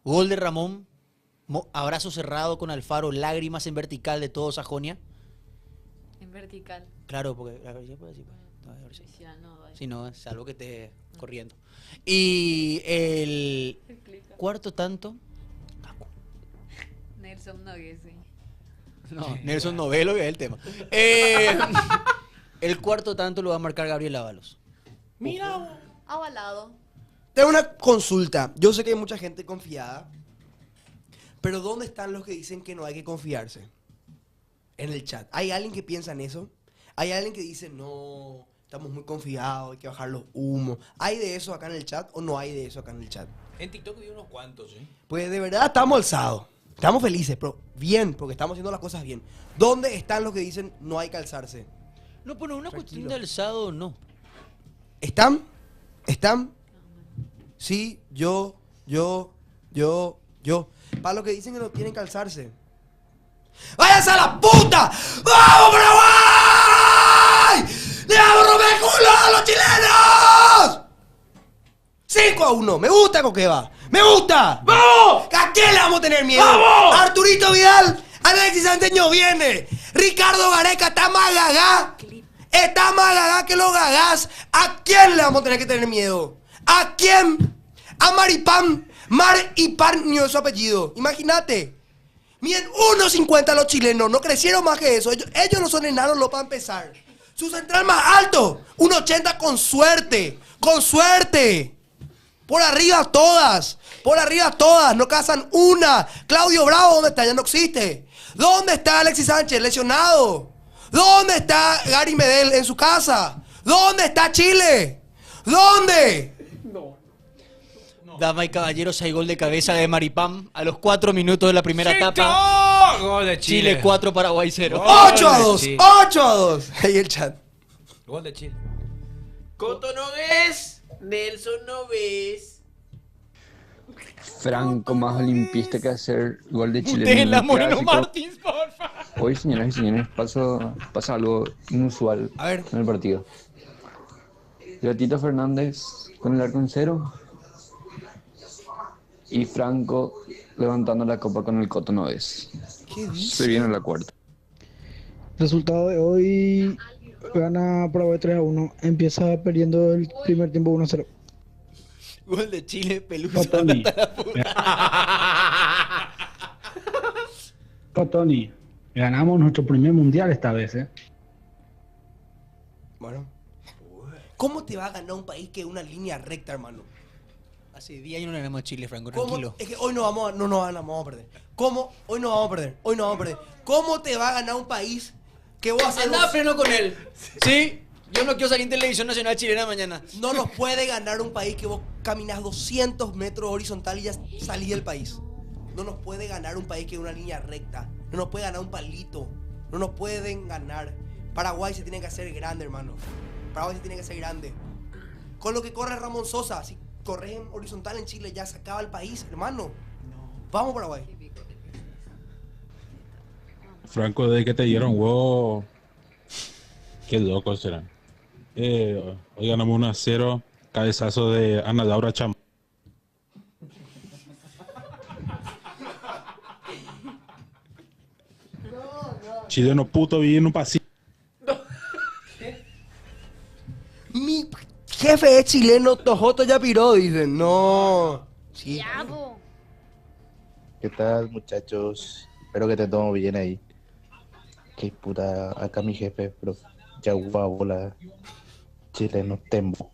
Gol de Ramón. Abrazo cerrado con Alfaro. Lágrimas en vertical de todo Sajonia. En vertical. Claro, porque... A ver, ¿sí puede decir? No, a ver, sí. Sí, no, vaya. Sí, no, salvo que esté corriendo. Y el cuarto tanto... Nelson Noguesi. No, Nelson Novelo, que es el tema. El cuarto tanto lo va a marcar Gabriel Ábalos. Mira. Avalado. Tengo una consulta. Yo sé que hay mucha gente confiada. Pero ¿dónde están los que dicen que no hay que confiarse? En el chat. ¿Hay alguien que piensa en eso? ¿Hay alguien que dice, no, estamos muy confiados, hay que bajar los humos? ¿Hay de eso acá en el chat o no hay de eso acá en el chat? En TikTok vi unos cuantos, ¿eh? Pues de verdad estamos alzados. Estamos felices, pero bien, porque estamos haciendo las cosas bien. ¿Dónde están los que dicen no hay que alzarse? No, pero una Tranquilo. cuestión de alzado, no. ¿Están? ¿Están? Sí, yo. Para los que dicen que no tienen que alzarse. ¡Váyanse a la puta! ¡Vamos, Paraguay! ¡Le vamos a romper el culo a los chilenos! 5-1. Me gusta Coqueva. ¡Me gusta! ¡Vamos! ¿A quién le vamos a tener miedo? ¡Vamos! Arturito Vidal. Alexis Santeño viene. Ricardo Gareca está más gagá. Está más gagá que los gagás. ¿A quién le vamos a tener que tener miedo? ¿A quién? A Maripán. Maripán ni es su apellido. Imagínate. Miden 1.50 los chilenos. No crecieron más que eso. Ellos no son enanos, lo para empezar. Su central más alto. 1.80 con suerte. Con suerte. Por arriba todas. Por arriba todas. No cazan una. Claudio Bravo, ¿dónde está? Ya no existe. ¿Dónde está Alexis Sánchez? Lesionado. ¿Dónde está Gary Medel en su casa? ¿Dónde está Chile? ¿Dónde? Dama y caballeros, hay gol de cabeza de Maripán a los 4 minutos de la primera etapa. Gol de Chile. Chile 4, Paraguay 0. 8-2. Sí. 8-2. Ahí el chat. Gol de Chile. Coto no ves, Nelson no ves. Franco más olimpista que hacer gol de Chile. Usted en la un Moreno clásico. Martins, porfa. Hoy, señoras y señores, pasa algo inusual A ver. en el partido. Gatito Fernández con el arco en cero y Franco levantando la copa con el Coto Noves. ¿Qué dice? Se viene la cuarta. Resultado de hoy, gana Paraguay 3-1. Empieza perdiendo el primer tiempo 1-0. Gol de Chile, Pelusa. Tony. Tony, ganamos nuestro primer mundial esta vez, ¿eh? Bueno. ¿Cómo te va a ganar un país que es una línea recta, hermano? Hace 10 años no ganamos a Chile, Franco, ¿Cómo? tranquilo. Es que hoy no vamos a perder. ¿Cómo? Hoy no vamos a perder. Hoy no vamos a perder. ¿Cómo te va a ganar un país que vos haces Andá freno con él. ¿Sí? Yo no quiero salir en televisión nacional chilena mañana. No nos puede ganar un país que vos caminas 200 metros horizontal y ya salís del país. No nos puede ganar un país que es una línea recta. No nos puede ganar un palito. No nos pueden ganar. Paraguay se tiene que hacer grande, hermano. Paraguay se tiene que hacer grande. Con lo que corre Ramón Sosa, si corres en horizontal en Chile ya se acaba el país, hermano. Vamos, Paraguay. Franco, desde que te dieron huevo, qué locos serán. Hoy ganamos 1-0, cabezazo de Ana Laura Cham. Chileno puto vive en un pasillo. Mi jefe es chileno, Tojoto ya piró, dicen. No. Sí. ¿Qué tal, muchachos? Espero que te tomo bien ahí. Qué puta, acá mi jefe, pero ya bola. Chileno Tembo.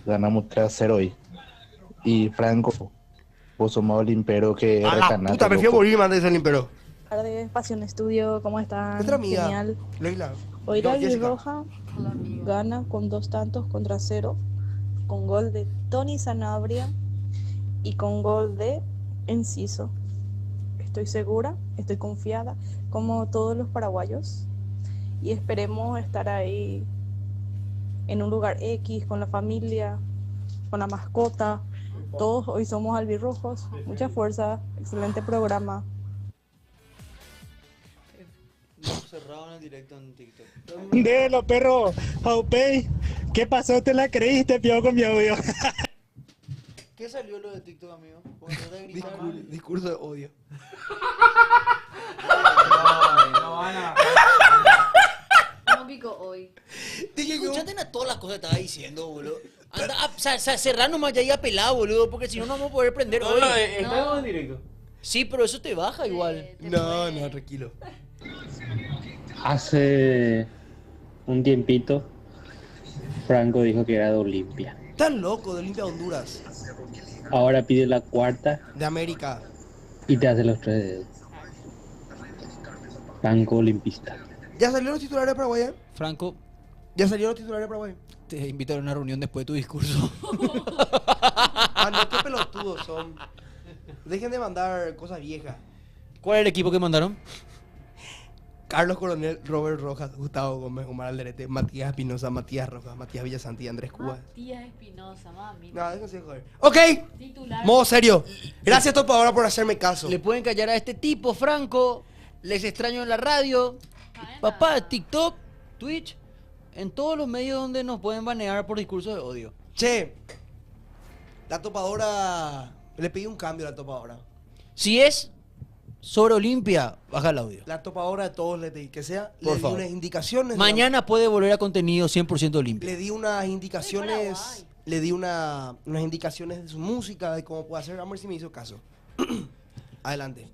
Ganamos 3-0 hoy. Y Franco, vos sos más olimpero que A la Recanate, puta, prefiero loco. morirme antes de ser limpero. Tardes, Pasión Estudio, ¿cómo están? Nuestra amiga, Genial. Leila. Hoy No, la Jessica. Roja gana con 2 tantos contra 0, con gol de Tony Sanabria y con gol de Enciso. Estoy segura, estoy confiada, como todos los paraguayos, y esperemos estar ahí en un lugar X con la familia con la mascota. Todos hoy somos albirrojos. Mucha fuerza, excelente programa. Cerraron el directo en TikTok. Delo, perro. Aupey, ¿qué pasó? ¿Te la creíste, pio, con mi audio? ¿Qué salió lo de TikTok, amigo? Discurso de odio. ¿Cómo picó hoy? Escuchaten a todas las cosas que estaba diciendo, boludo. Anda, cerrar nomás ya y a pelar, boludo, porque si no, no vamos a poder prender hoy. Estamos en directo. Sí, pero eso te baja igual. No, tranquilo. Hace un tiempito, Franco dijo que era de Olimpia. Tan loco de Olimpia Honduras. Ahora pide la cuarta De América. y te hace los 3 dedos. Franco olimpista. ¿Ya salieron los titulares de Paraguay? Franco, ¿Ya salieron los titulares de Paraguay? te invito a una reunión después de tu discurso. Ah, no, qué pelotudos son. Dejen de mandar cosas viejas. ¿Cuál es el equipo que mandaron? Carlos Coronel, Robert Rojas, Gustavo Gómez, Omar Alderete, Matías Espinosa, Matías Rojas, Matías Villasantí, Andrés Cuba. Matías Espinosa, mami. No, déjense joder. Ok, Titular. modo serio. Gracias, Topadora, por hacerme caso. Le pueden callar a este tipo, Franco. Les extraño en la radio. Papá, TikTok, Twitch, en todos los medios donde nos pueden banear por discursos de odio. Che, la Topadora... Le pedí un cambio a la Topadora. Si es sobre Olimpia, baja el audio. La Topadora de todos le pedí que sea. Por Le di favor. unas indicaciones. Mañana puede volver a contenido 100% Olimpia. Le di unas indicaciones. Le di unas indicaciones de su música, de cómo puede hacer. Vamos a ver si me hizo caso. Adelante.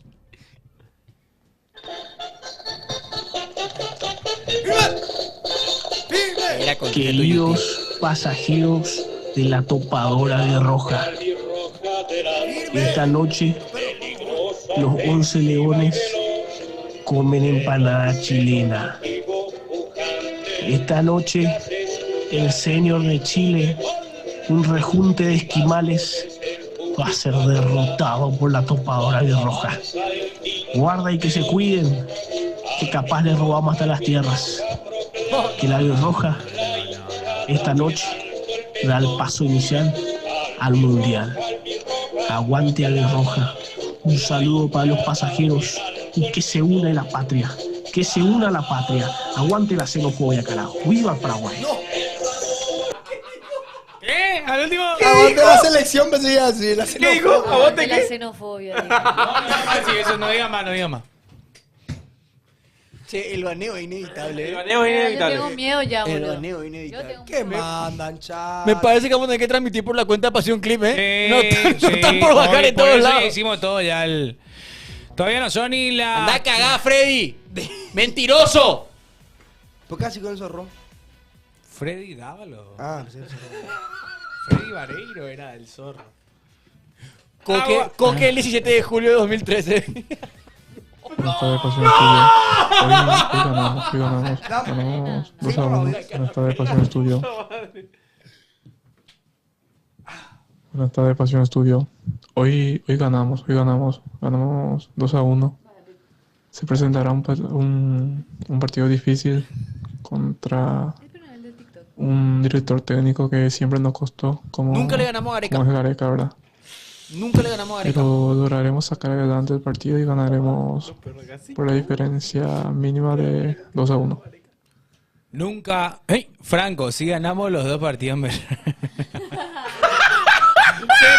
Queridos pasajeros de la Topadora de Roja, esta noche los 11 leones comen empanada chilena. Esta noche el señor de Chile, un rejunte de esquimales, va a ser derrotado por la Topadora de Roja. Guarda y que se cuiden, que capaz les robamos hasta las tierras. Que la Roja esta noche da el paso inicial al Mundial. Aguante Ave Roja. Un saludo para los pasajeros y que se una la patria. Que se una la patria. Aguante la xenofobia, carajo. ¡Viva el Paraguay! ¿Qué? Al último. Aguante la selección, me decía así. La ¿Qué dijo? ¿Aguante La qué? xenofobia. Sí, eso no diga más, no diga más. Che, el baneo es inevitable. El baneo es Yo inevitable. tengo miedo ya, El boludo. baneo es Yo inevitable. tengo ¿Qué miedo. mandan, chat? Me parece que vamos a tener que transmitir por la cuenta de Pasión Clip, ¿eh? No Sí, están por bajar oye, en todos eso lados. ya hicimos todo ya el... Todavía no son ni la... Anda a cagar, Freddy. ¡Mentiroso! ¿Por qué así con el zorro? Freddy Dávalo. Ah, sí, sí. Freddy Vareiro era el zorro. Coque el 17 de julio de 2013. Esta de Pasión Estudio. Hoy ganamos 2-1. En esta de Pasión Estudio. En esta de Pasión Estudio. Hoy ganamos 2-1. Se presentará un partido difícil contra un director técnico que siempre nos costó, como Nunca le ganamos a Gareca. como es Gareca, ¿verdad? Nunca le ganamos a Gareca. Pero lograremos sacar adelante el partido y ganaremos por la diferencia mínima de 2-1. Nunca... ¡Hey! Franco, sí ganamos los dos partidos. Sí,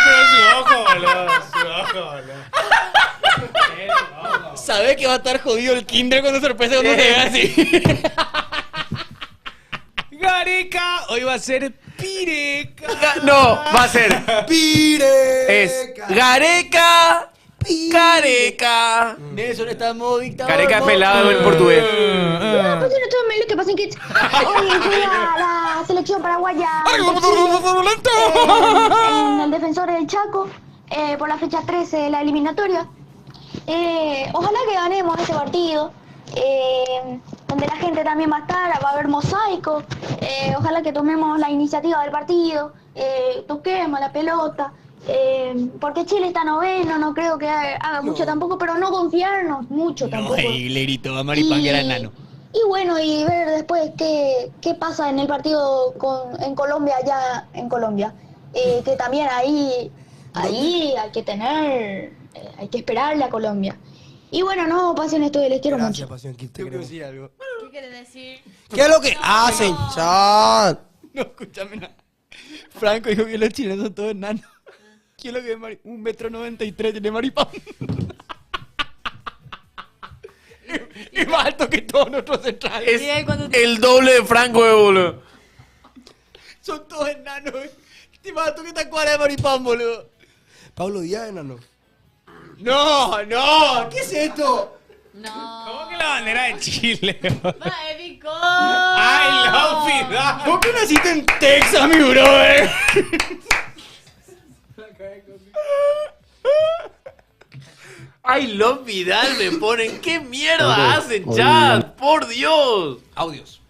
pero su ojo, boludo. Su ojo, boludo. ¿Sabes que va a estar jodido el kinder cuando sorpresa cuando se ve así? Gareca, hoy va a ser Pireca. No, va a ser. ¡Pire! Es Gareca. Careca. Nelson está en modo dictador. Careca es pelado en portugués. No, pues no todo lo que pasa es que hoy juega la selección paraguaya en el Defensor del Chaco por la fecha 13 de la eliminatoria. Ojalá que ganemos ese partido, donde la gente también va a estar, va a haber mosaico. Ojalá que tomemos la iniciativa del partido, toquemos la pelota. Porque Chile está noveno, no creo que haga mucho tampoco, pero no confiarnos mucho tampoco. Ay, le gritó a Maripán que era enano. Y bueno, y ver después qué pasa en el partido en Colombia, allá en Colombia. que también ahí hay que tener, hay que esperarle a Colombia. Y bueno, no, Pasión, esto les quiero Gracias, mucho. Pasión, que te quiero decir algo. ¿Qué quieres decir? ¿Qué es lo que hacen, chat? No, escúchame nada. Franco dijo que los chilenos son todos enanos. ¿Quién es lo que es 1,93 m tiene Maripán? Es más alto que todos nuestros centrales. Es el doble de Franco, boludo. Son todos enanos. Es más alto que Tacuara de Maripán, boludo. Pablo Díaz, enano. No, no. ¿Qué es esto? No. ¿Cómo que la bandera de Chile? ¡Épico! ¡Ay, love Vidal! ¿Por qué naciste en Texas, mi brother? I love Vidal me ponen. ¿Qué mierda Ok, hacen, oye, chat? Por Dios. Audios.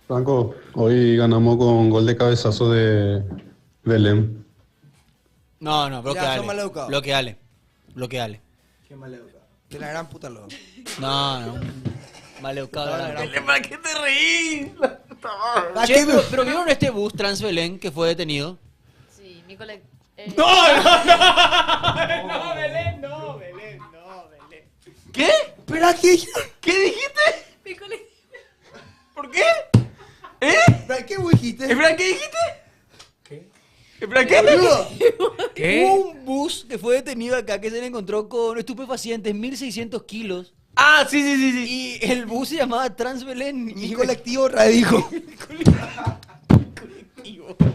Franco, hoy ganamos con gol de cabezazo de Belén. No, Ya, bloqueale. son maleducados. Bloqueale. Qué maleducado. De la gran puta loco. No. Maleducado. ¿Para qué te reís? Che, pero ¿vieron este bus Transbelén que fue detenido? Sí, mi colección. No, Belén, no, Belén. ¿Qué? ¿Pero qué? ¿Qué dijiste? Mi colección. ¿Por qué? ¿Qué dijiste? ¿Espera, qué dijiste? ¿Espera, qué? ¿Qué? Hubo un bus que fue detenido acá que se le encontró con estupefacientes, 1.600 kilos. Ah, sí. Y el bus se llamaba Transbelén. Mi colectivo radijo.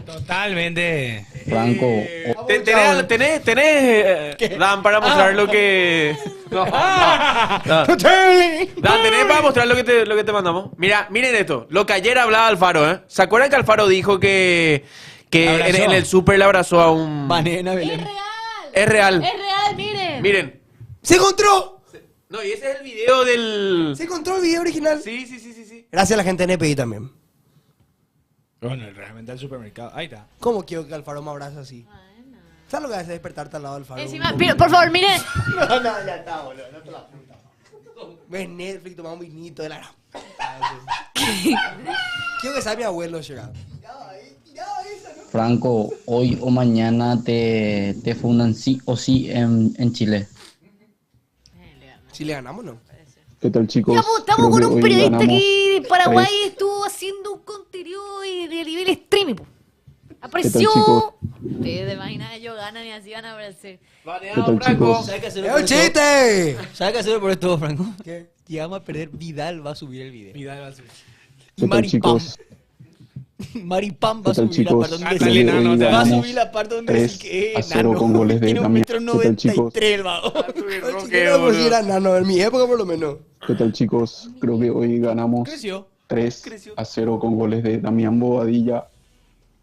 Totalmente. Franco, ¿Tenés Dan para mostrar lo que... No. Dan, ¿tenés para mostrar lo que te mandamos? Mira, miren esto. Lo que ayer hablaba Alfaro, ¿eh? ¿Se acuerdan que Alfaro dijo que en el súper le abrazó a un... Banena, Belén. Es real. Es real, miren. Miren. ¡Se encontró! No, y ese es el video del... ¿Se encontró el video original? Sí. Gracias a la gente de NPI también. Bueno, realmente al supermercado. Ahí está. ¿Cómo quiero que Alfaro me abrace así? ¿Sabes lo que hace despertarte al lado de Alfaro? Encima, por favor, miren. No, ya está, boludo. No te la puta. Ves Netflix, tomamos un vinito de la gran puta. Quiero que sea mi abuelo, llegado. Franco, hoy o mañana te fundan sí o sí en Chile. Si le ganamos, ¿no? ¿Qué tal, chicos? Estamos Creo con que un hoy periodista ganamos aquí de Paraguay. 3. Estuvo haciendo un contenido de nivel streaming. Po. ¿Qué Apareció. tal, chicos? Ustedes de imaginan, ellos ganan y así van a aparecer. ¿Qué tal, chicos? ¿Sabes qué hacer ¡Es por un esto? chiste! ¿Sabes qué hacer por esto, Franco? ¿Qué? Llegamos a perder. Vidal va a subir el video. Vidal va a subir. Y ¿Qué tal, Maripán. chicos? Maripán va a ¿Qué tal, subir la parte chicos? donde Creo dice que hoy va a ganamos subir la parte donde dice que es 3-0 enano. con goles de Tiene Damián. 1,93 ¿Qué tal, m el vago. El chileno pues era nano, en mi época por lo menos. ¿Qué tal, chicos? Creo que hoy ganamos Creció. 3-0 con goles de Damián Bobadilla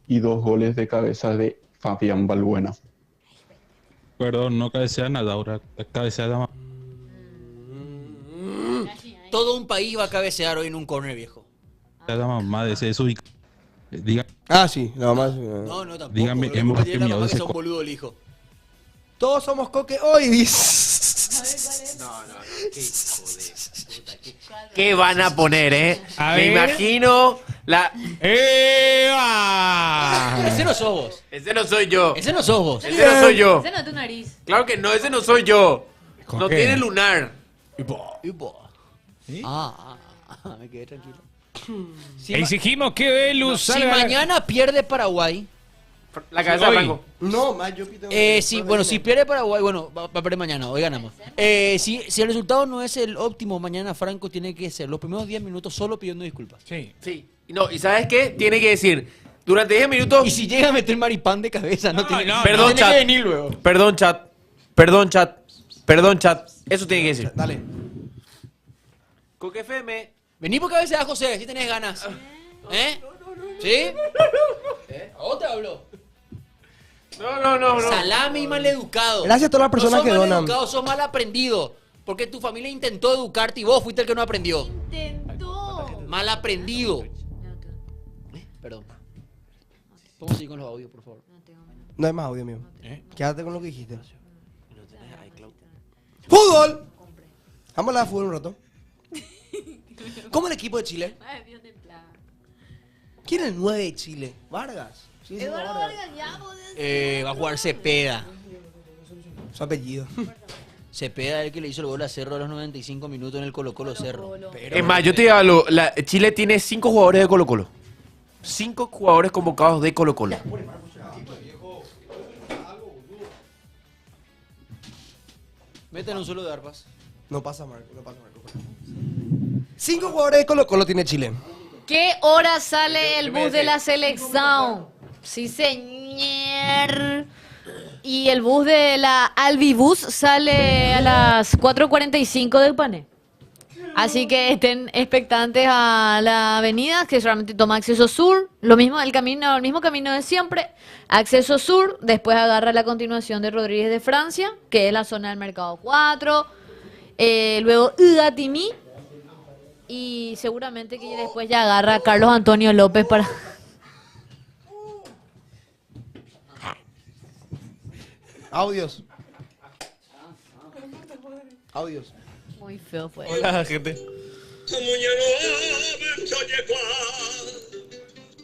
y 2 goles de cabeza de Fabián Balbuena. Perdón, no cabecea nada ahora. Cabecea nada más. Todo un país va a cabecear hoy en un corner, viejo. La mamá de ese desubicado. Diga, Ah, sí, nada más. No, tampoco. Dígame, Lo que hemos pasa es que la terminado mamá que ese sea un boludo el hijo. Todos somos coque hoy, dice. ¿Qué van a poner, A Me ver. imagino la... ¡Eva! Ese no sos vos. Ese no soy yo. Ese no sos vos. Ese no soy yo. Ese no es tu nariz. Claro que no, ese no soy yo. ¿Con No qué? tiene lunar. Me quedé tranquilo. Exigimos que Velus Si salga. mañana pierde Paraguay. La cabeza de Hoy. Franco. No, más yo pito. Si pierde Paraguay, bueno, va a perder mañana, hoy ganamos. Si el resultado no es el óptimo, mañana Franco tiene que ser los primeros 10 minutos solo pidiendo disculpas. Sí. Sí. No, ¿y sabes qué? Tiene que decir, durante 10 minutos... Y si llega a meter Maripán de cabeza, no, tiene, no, Perdón, tiene chat. que venir luego. Perdón, chat. Perdón, chat. Perdón, chat. Eso tiene que decir. Dale. Coque FM. Vení por cabeza, José, si tenés ganas. ¿Eh? ¿Sí? ¿A vos te hablo? No. Salame y maleducado. Gracias a todas las personas no que sos donan. maleducado, sos mal aprendido. Porque tu familia intentó educarte y vos fuiste el que no aprendió. Intentó. Mal aprendido. Perdón. Vamos a seguir con los audios, por favor. No hay más audio mío. Quédate con lo que dijiste. ¡Fútbol! Vamos a hablar de fútbol un rato. ¿Cómo el equipo de Chile? ¿Quién es el 9 de Chile? Vargas. Sí, Eduardo ahora. Vargas ya, podés- Va a jugar Cepeda. Su apellido. Cepeda es el que le hizo el gol a Cerro a los 95 minutos en el Colo-Colo Cerro. Pero- Es más, yo te digo algo, Chile tiene 5 jugadores de Colo-Colo. 5 jugadores convocados de Colo-Colo. Meten un solo de arpas. No pasa, Marco. 5 jugadores de Colo-Colo tiene Chile. ¿Qué hora sale el bus de la selección? Sí, señor. Y el bus de la Albibus sale a las 4:45 del Pané. Así que estén expectantes a la avenida, que solamente toma acceso sur. Lo mismo, el mismo camino de siempre. Acceso sur, después agarra la continuación de Rodríguez de Francia, que es la zona del Mercado 4. Luego Ugatimí. Y seguramente que después ya agarra a Carlos Antonio López para... Audios. Audios. Muy feo fue. Hola, gente.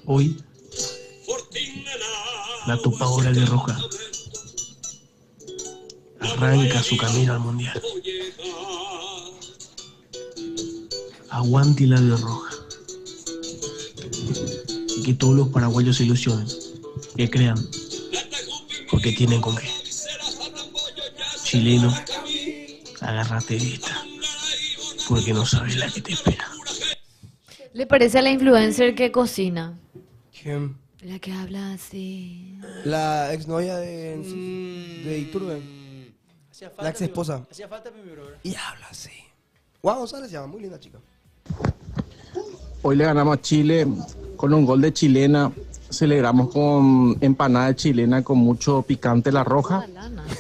Hoy, la topadora de Roja arranca su camino al mundial. Aguante la de Roja. Y que todos los paraguayos se ilusionen, que crean, porque tienen con qué. Chileno, agárrate de esta, porque no sabes la que te espera. ¿Le parece a la influencer que cocina? ¿Quién? La que habla así. La exnovia de Iturbe. La ex esposa. Hacía falta mi brother. Y habla así. Juan González se llama, muy linda chica. Hoy le ganamos a Chile con un gol de chilena. Celebramos con empanada chilena con mucho picante la roja.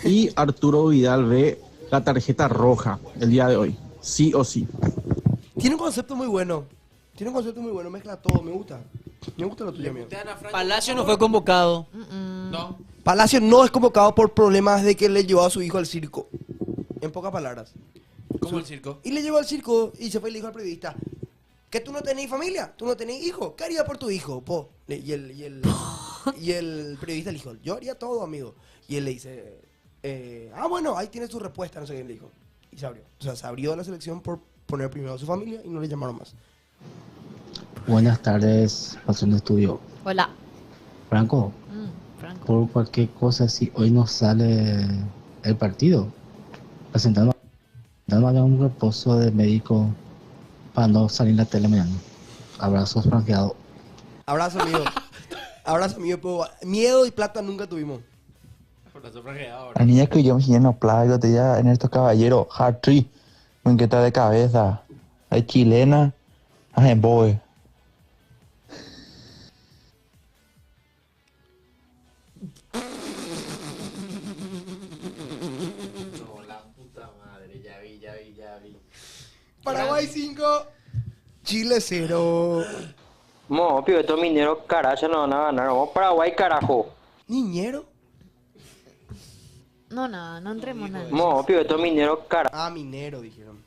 Y Arturo Vidal ve la tarjeta roja el día de hoy. Sí o sí. Tiene un concepto muy bueno. Mezcla todo, me gusta. Me gusta lo tuyo, amigo. Palacio no fue convocado. No. Palacio no es convocado por problemas de que le llevó a su hijo al circo. En pocas palabras. ¿Cómo el circo? Y le llevó al circo y se fue y le dijo al periodista: ¿que tú no tenés familia? ¿Tú no tenés hijo? ¿Qué harías por tu hijo? Po. Y el periodista le dijo: yo haría todo, amigo. Y él le dice: bueno, ahí tienes tu respuesta, no sé qué le dijo. Y se abrió. O sea, se abrió la selección por poner primero a su familia y no le llamaron más. Buenas tardes, Pasión de Estudio. Hola. Franco, Franco. por cualquier cosa, si hoy no sale el partido, presentando un reposo de médico para no salir en la tele mañana. Abrazos franqueado. Abrazo, amigo. Abrazo, amigo. Pero miedo y plata nunca tuvimos. La niña que yo me lleno playa, te ya en estos caballeros, hard tree, me inquieta de cabeza. Hay chilena, hay boy. Paraguay 5, Chile 0. Mo, pibe, estos mineros caracha no van a ganar. Vamos Paraguay, carajo. ¿Niñero? No, no entremos nada. Mo, pibe, estos mineros carajo. Ah, minero, dijeron.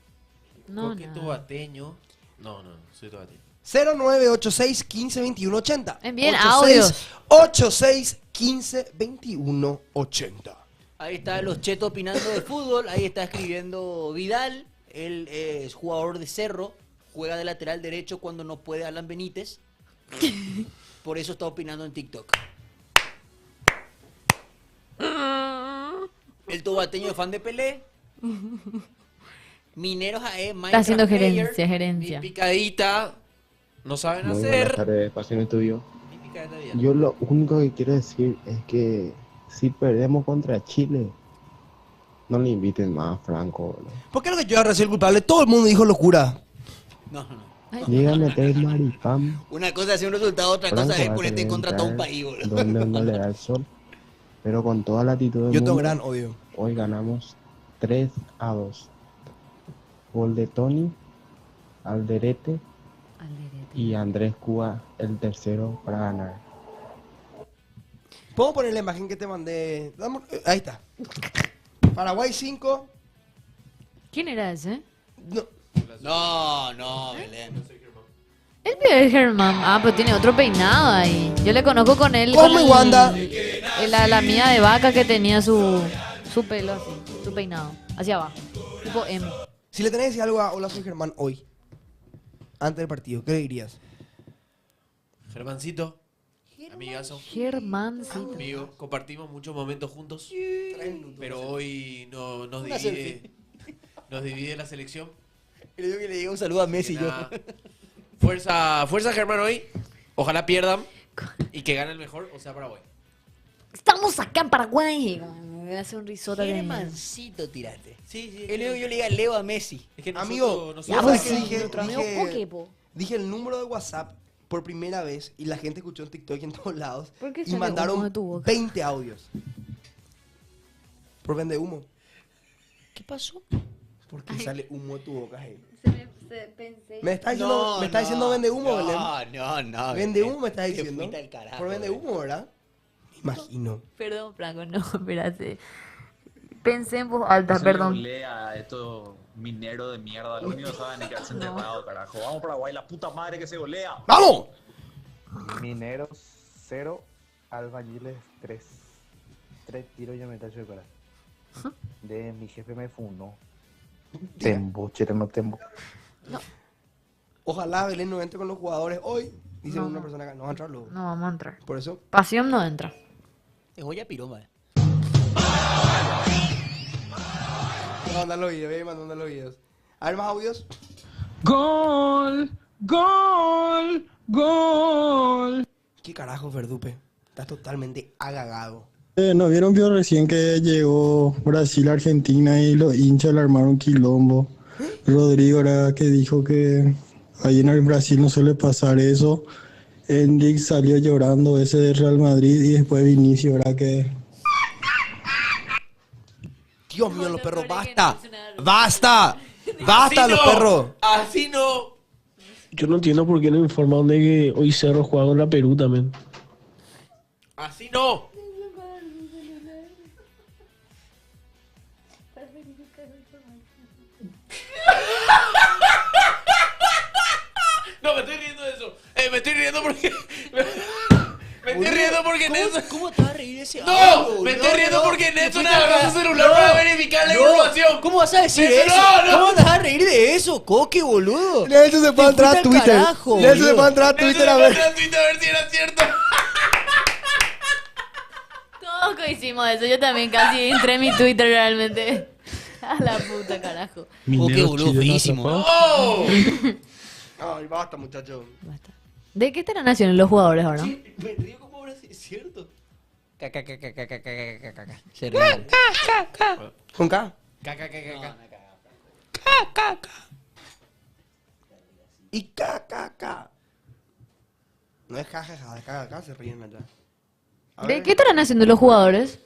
No, ¿Por qué tubateño? No, soy tubateño. 0986 15 21 80. Envíen audios. 86 15 21 80. Ahí está los chetos opinando de fútbol. Ahí está escribiendo Vidal. Él es jugador de Cerro. Juega de lateral derecho cuando no puede Alan Benítez. Por eso está opinando en TikTok. El tobateño es fan de Pelé. Mineros AE, Está haciendo gerencia. Picadita. No saben Muy hacer. buenas tardes, Pasión Estudio. Yo lo único que quiero decir es que si perdemos contra Chile, no le inviten más a Franco. ¿no? ¿Por qué lo que yo ahora soy el culpable? Todo el mundo dijo locura. No. Llega a meter maripam. Una cosa es un resultado, otra cosa es ponerte en contra de todo un país, boludo. Donde no le da el sol. Pero con toda la actitud del Yo tengo mundo, gran odio. Hoy ganamos 3-2. Gol de Tony, Alderete y Andrés Cuba el tercero para ganar. ¿Puedo poner la imagen que te mandé? Ahí está. Paraguay 5. ¿Quién era ese? No. No, Belén. El pibe es Germán. Ah, pero tiene otro peinado ahí. Yo le conozco con él. ¿Cómo, con Wanda? La mía de vaca que tenía su pelo así, su peinado. Hacia abajo. Tipo M. Si le tenés que decir algo a Hola Soy Germán hoy, antes del partido, ¿qué le dirías? Germancito, amigazo. Germancito. Amigo, compartimos muchos momentos juntos, pero hoy nos Una divide la selección. Le digo que le diga un saludo a Messi yo. Nada. Fuerza Germán hoy. Ojalá pierdan y que gane el mejor, o sea, Paraguay. Estamos acá en Paraguay. Me hace un risotto que Germancito tiraste. Sí. El único que yo le diga Leo a Messi. Es que Amigo, nosotros- ¿sabes pues qué sí, dije? nuestro amigo Poke, po. Dije el número de WhatsApp por primera vez y la gente escuchó en TikTok y en todos lados. ¿Por qué Y sale humo mandaron de tu boca? 20 audios. Por vende humo. ¿Qué pasó? Porque sale humo de tu boca, hey. Pensé. ¿Me estás diciendo vende humo, Belén? No. Vende humo me estás Te diciendo. fuiste al carajo, Por vende humo, ¿verdad? Me imagino. Perdón, Franco, no, espérate. Pensé en voz alta, perdón. A estos mineros de mierda, lo único que saben es que hacen enterrado, carajo. Vamos Paraguay, la puta madre que se golea. ¡Vamos! Mineros 0, albañiles 3. 3 tiros ya me tacho de corazón. De mi jefe me funó. Tembo, chileno tembo. Ojalá Belén no entre con los jugadores hoy. Dice No, una no. persona acá. No va a entrar luego. No, vamos a entrar. Por eso. Pasión no entra. Es olla piroma. Mandando los videos, mandando los videos. A ver, más audios. Gol, gol, gol. ¿Qué carajo, Verdupe? Estás totalmente agagado. ¿No vieron que recién que llegó Brasil a Argentina y los hinchas le armaron quilombo? Rodrigo era que dijo que ahí en el Brasil no suele pasar eso. Enrique salió llorando ese de Real Madrid y después Vinicius, ¿verdad? Que Dios mío, los perros, basta. ¡Basta! ¡Basta, Así los no, perros! Así no. Yo no entiendo por qué no informaron de que hoy Cerro juega contra Perú también. Así no. No, me estoy riendo de eso. Me estoy riendo porque... Me estoy riendo porque Nelson... ¿Cómo te vas a reír de ese No, audio? me estoy riendo porque Nelson Te agarró fuiste su a- celular para verificar la información. ¿Cómo vas a decir Nelson, eso? no. ¿Cómo te vas a reír de eso, Coque, boludo? Nelson se puede entrar a fuiste al Twitter. carajo, Nelson se boludo. puede entrar a Twitter a ver. Nelson entró a Twitter a ver si era cierto. Todos coincidimos eso. Yo también casi entré en mi Twitter realmente. A la puta, carajo. Coque, boludo, feísimo. ¡Oh! Ay, basta, muchachos. ¿De qué estarán haciendo los jugadores ahora? Me río como ahora sí, es cierto. Se ríe. ¿Con K? Y K. No es jajaja, es KKK, se ríen allá. A ¿De ver. qué estarán haciendo los jugadores?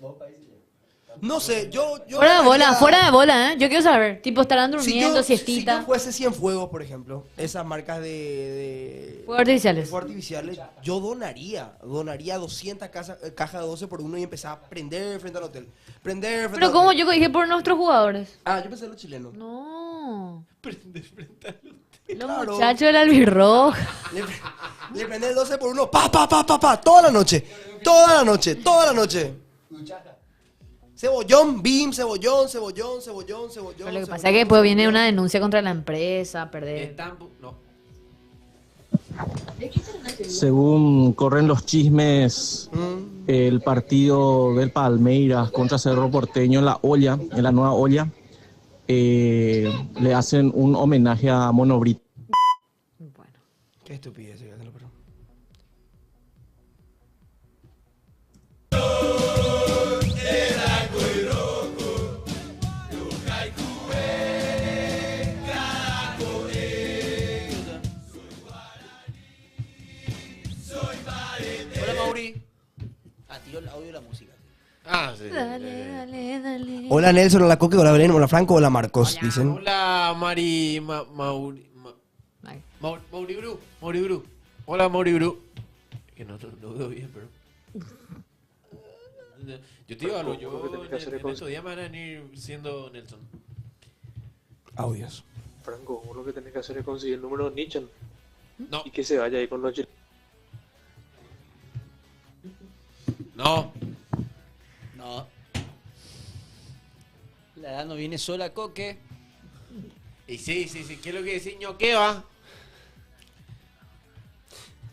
No sé, yo Fuera de bola, haría- fuera de bola, ¿eh? Yo quiero saber. Tipo, estarán durmiendo, Si siestita. yo fuese Cienfuegos, por ejemplo, esas marcas de Fuegos artificiales. fuegos artificiales, yo donaría 200 cajas de 12 por uno y empezar a prender frente al hotel. Prender frente Pero al como hotel. yo dije por nuestros jugadores. Ah, yo pensé en los chilenos. No. Prende frente al hotel. Los Claro. muchachos del albirroja. Le prendí el 12 por uno, pa, toda la noche. Toda la noche. Cebollón, bim, cebollón. Pero lo que pasa es que después viene una denuncia contra la empresa, perder. No. Según corren los chismes, el partido del Palmeiras contra Cerro Porteño en la olla, en la nueva olla, le hacen un homenaje a Mono Brito. Qué estupidez, fíjate, pero. Hola, Mauri. Tiro el audio de la música. Ah, sí. Dale. Hola Nelson, hola Coque, hola Belén, hola Franco, hola Marcos, dicen. Hola, Mauri Bru. Hola, Mauri Bru. Que no veo bien, pero... Yo te digo algo, yo en estos días me van a venir siendo Nelson. Audios. Franco, vos lo que tenés que hacer es conseguir el número de Nichan. No. Y que se vaya ahí con los chilenos. No. No. La edad no viene sola, Coque. Y sí. ¿Qué es lo que decís, ñoqueva?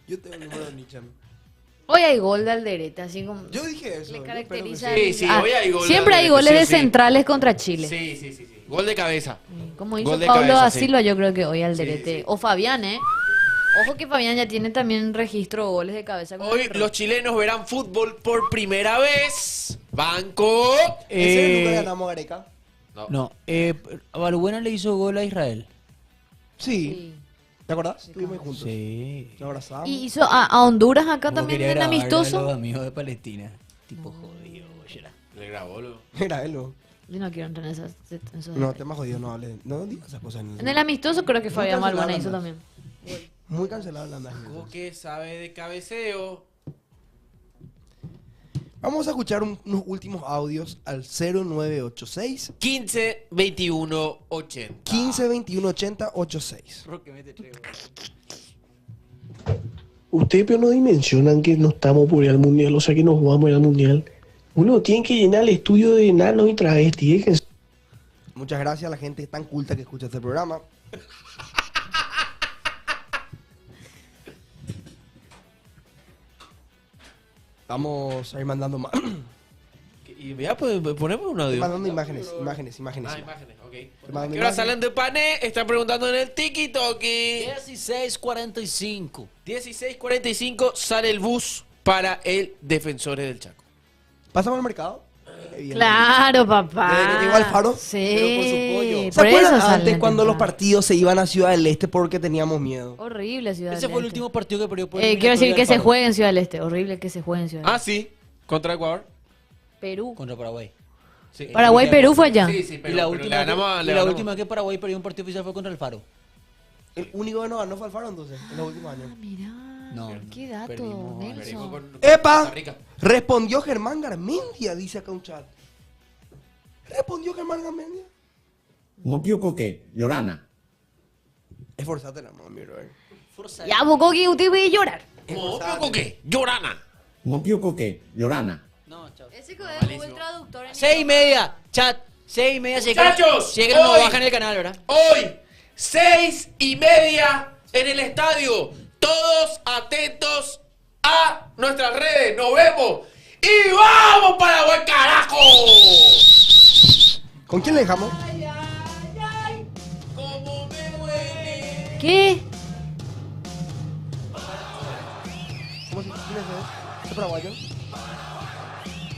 Yo tengo el número de Nichan. Hoy hay gol de Alderete, así como Yo dije eso. le yo caracteriza. espero que Sí, Ah, hoy hay gol de siempre hay Alderete, goles sí, de sí. centrales contra Chile. Sí. Gol de cabeza. Como hizo Gol de Pablo cabeza, da sí. Silva, yo creo que hoy Alderete. Sí. O Fabián, ¿eh? Ojo que Fabián ya tiene también registro de goles de cabeza. con Hoy el los chilenos verán fútbol por primera vez. Banco. ¿Ese nunca ganamos a Gareca? No. Balbuena le hizo gol a Israel. Sí. ¿Te acordás? Estuvimos ahí juntos. Sí. Nos abrazamos. Y hizo a Honduras acá Como también quería en grabarle a amistoso. los amigos de Palestina. Tipo jodido, oye. Le grabó, lo. Era él, ¿no? Yo no quiero entrar en esos No, detalles. tema jodido, no hable. No digas esas cosas. En el amistoso creo que Muy Fabián cancelado Balbuena hizo andas. también. Muy cancelado el andaje. Coque sabe de cabeceo. Vamos a escuchar unos últimos audios al 0986 15 21 80. 15 21 80 86. Ustedes pero no dimensionan que no estamos por ir al mundial, o sea que nos vamos a ir al mundial. Uno tiene que llenar el estudio de enanos y travestis. Déjense. Muchas gracias a la gente tan culta que escucha este programa. Vamos a ir mandando más. Y vea, pues ponemos un audio. Mandando imágenes. Ah, imágenes, ok. Mandando ¿Qué hora imágenes. salen de Pané? Están preguntando en el tiki-toki. 16:45. 16:45 sale el bus para el Defensores del Chaco. ¿Pasamos al mercado? Bien. Claro, papá. Desde que llegó Alfaro, Sí. pero por su pollo. ¿Se Por acuerdan eso antes salen cuando los temprano. partidos se iban a Ciudad del Este porque teníamos miedo? Horrible Ciudad Ese del fue el Este. último partido que perdió por Quiero decir eliminatoria que se Alfaro. juegue en Ciudad del Este. Horrible que se juegue en Ciudad del Ah, Este. sí. Contra Ecuador. Perú. Contra Paraguay. Sí. Paraguay-Perú fue allá. Sí, pero, y la pero última, le ganamos, que, le y la ganamos. última que Paraguay perdió un partido oficial fue contra el Faro. El único que nos ganó fue Alfaro entonces, en los últimos años. No, Qué dato, perdimos Nelson. con ¡Epa! Costa Rica. Respondió Germán Garmendia, dice acá un chat. Respondió Germán Garmendia. Mopio Coque, Llorana. Esforzate la mami, bro. Ya, Bocoqui, usted va a llorar. Mopio Coque, Llorana. Mopio Coque, Llorana. Ese que es Google Traductor. 6:30, chat. 6:30 si Muchachos, si es que nos hoy- bajan el canal, ¿verdad? Hoy, 6:30 en el estadio. Todos atentos a nuestras redes. Nos vemos. ¡Y vamos Paraguay, carajo! ¿Con quién le dejamos? ¿Qué? ¿Cómo se quién es ese? ¿Es paraguayo?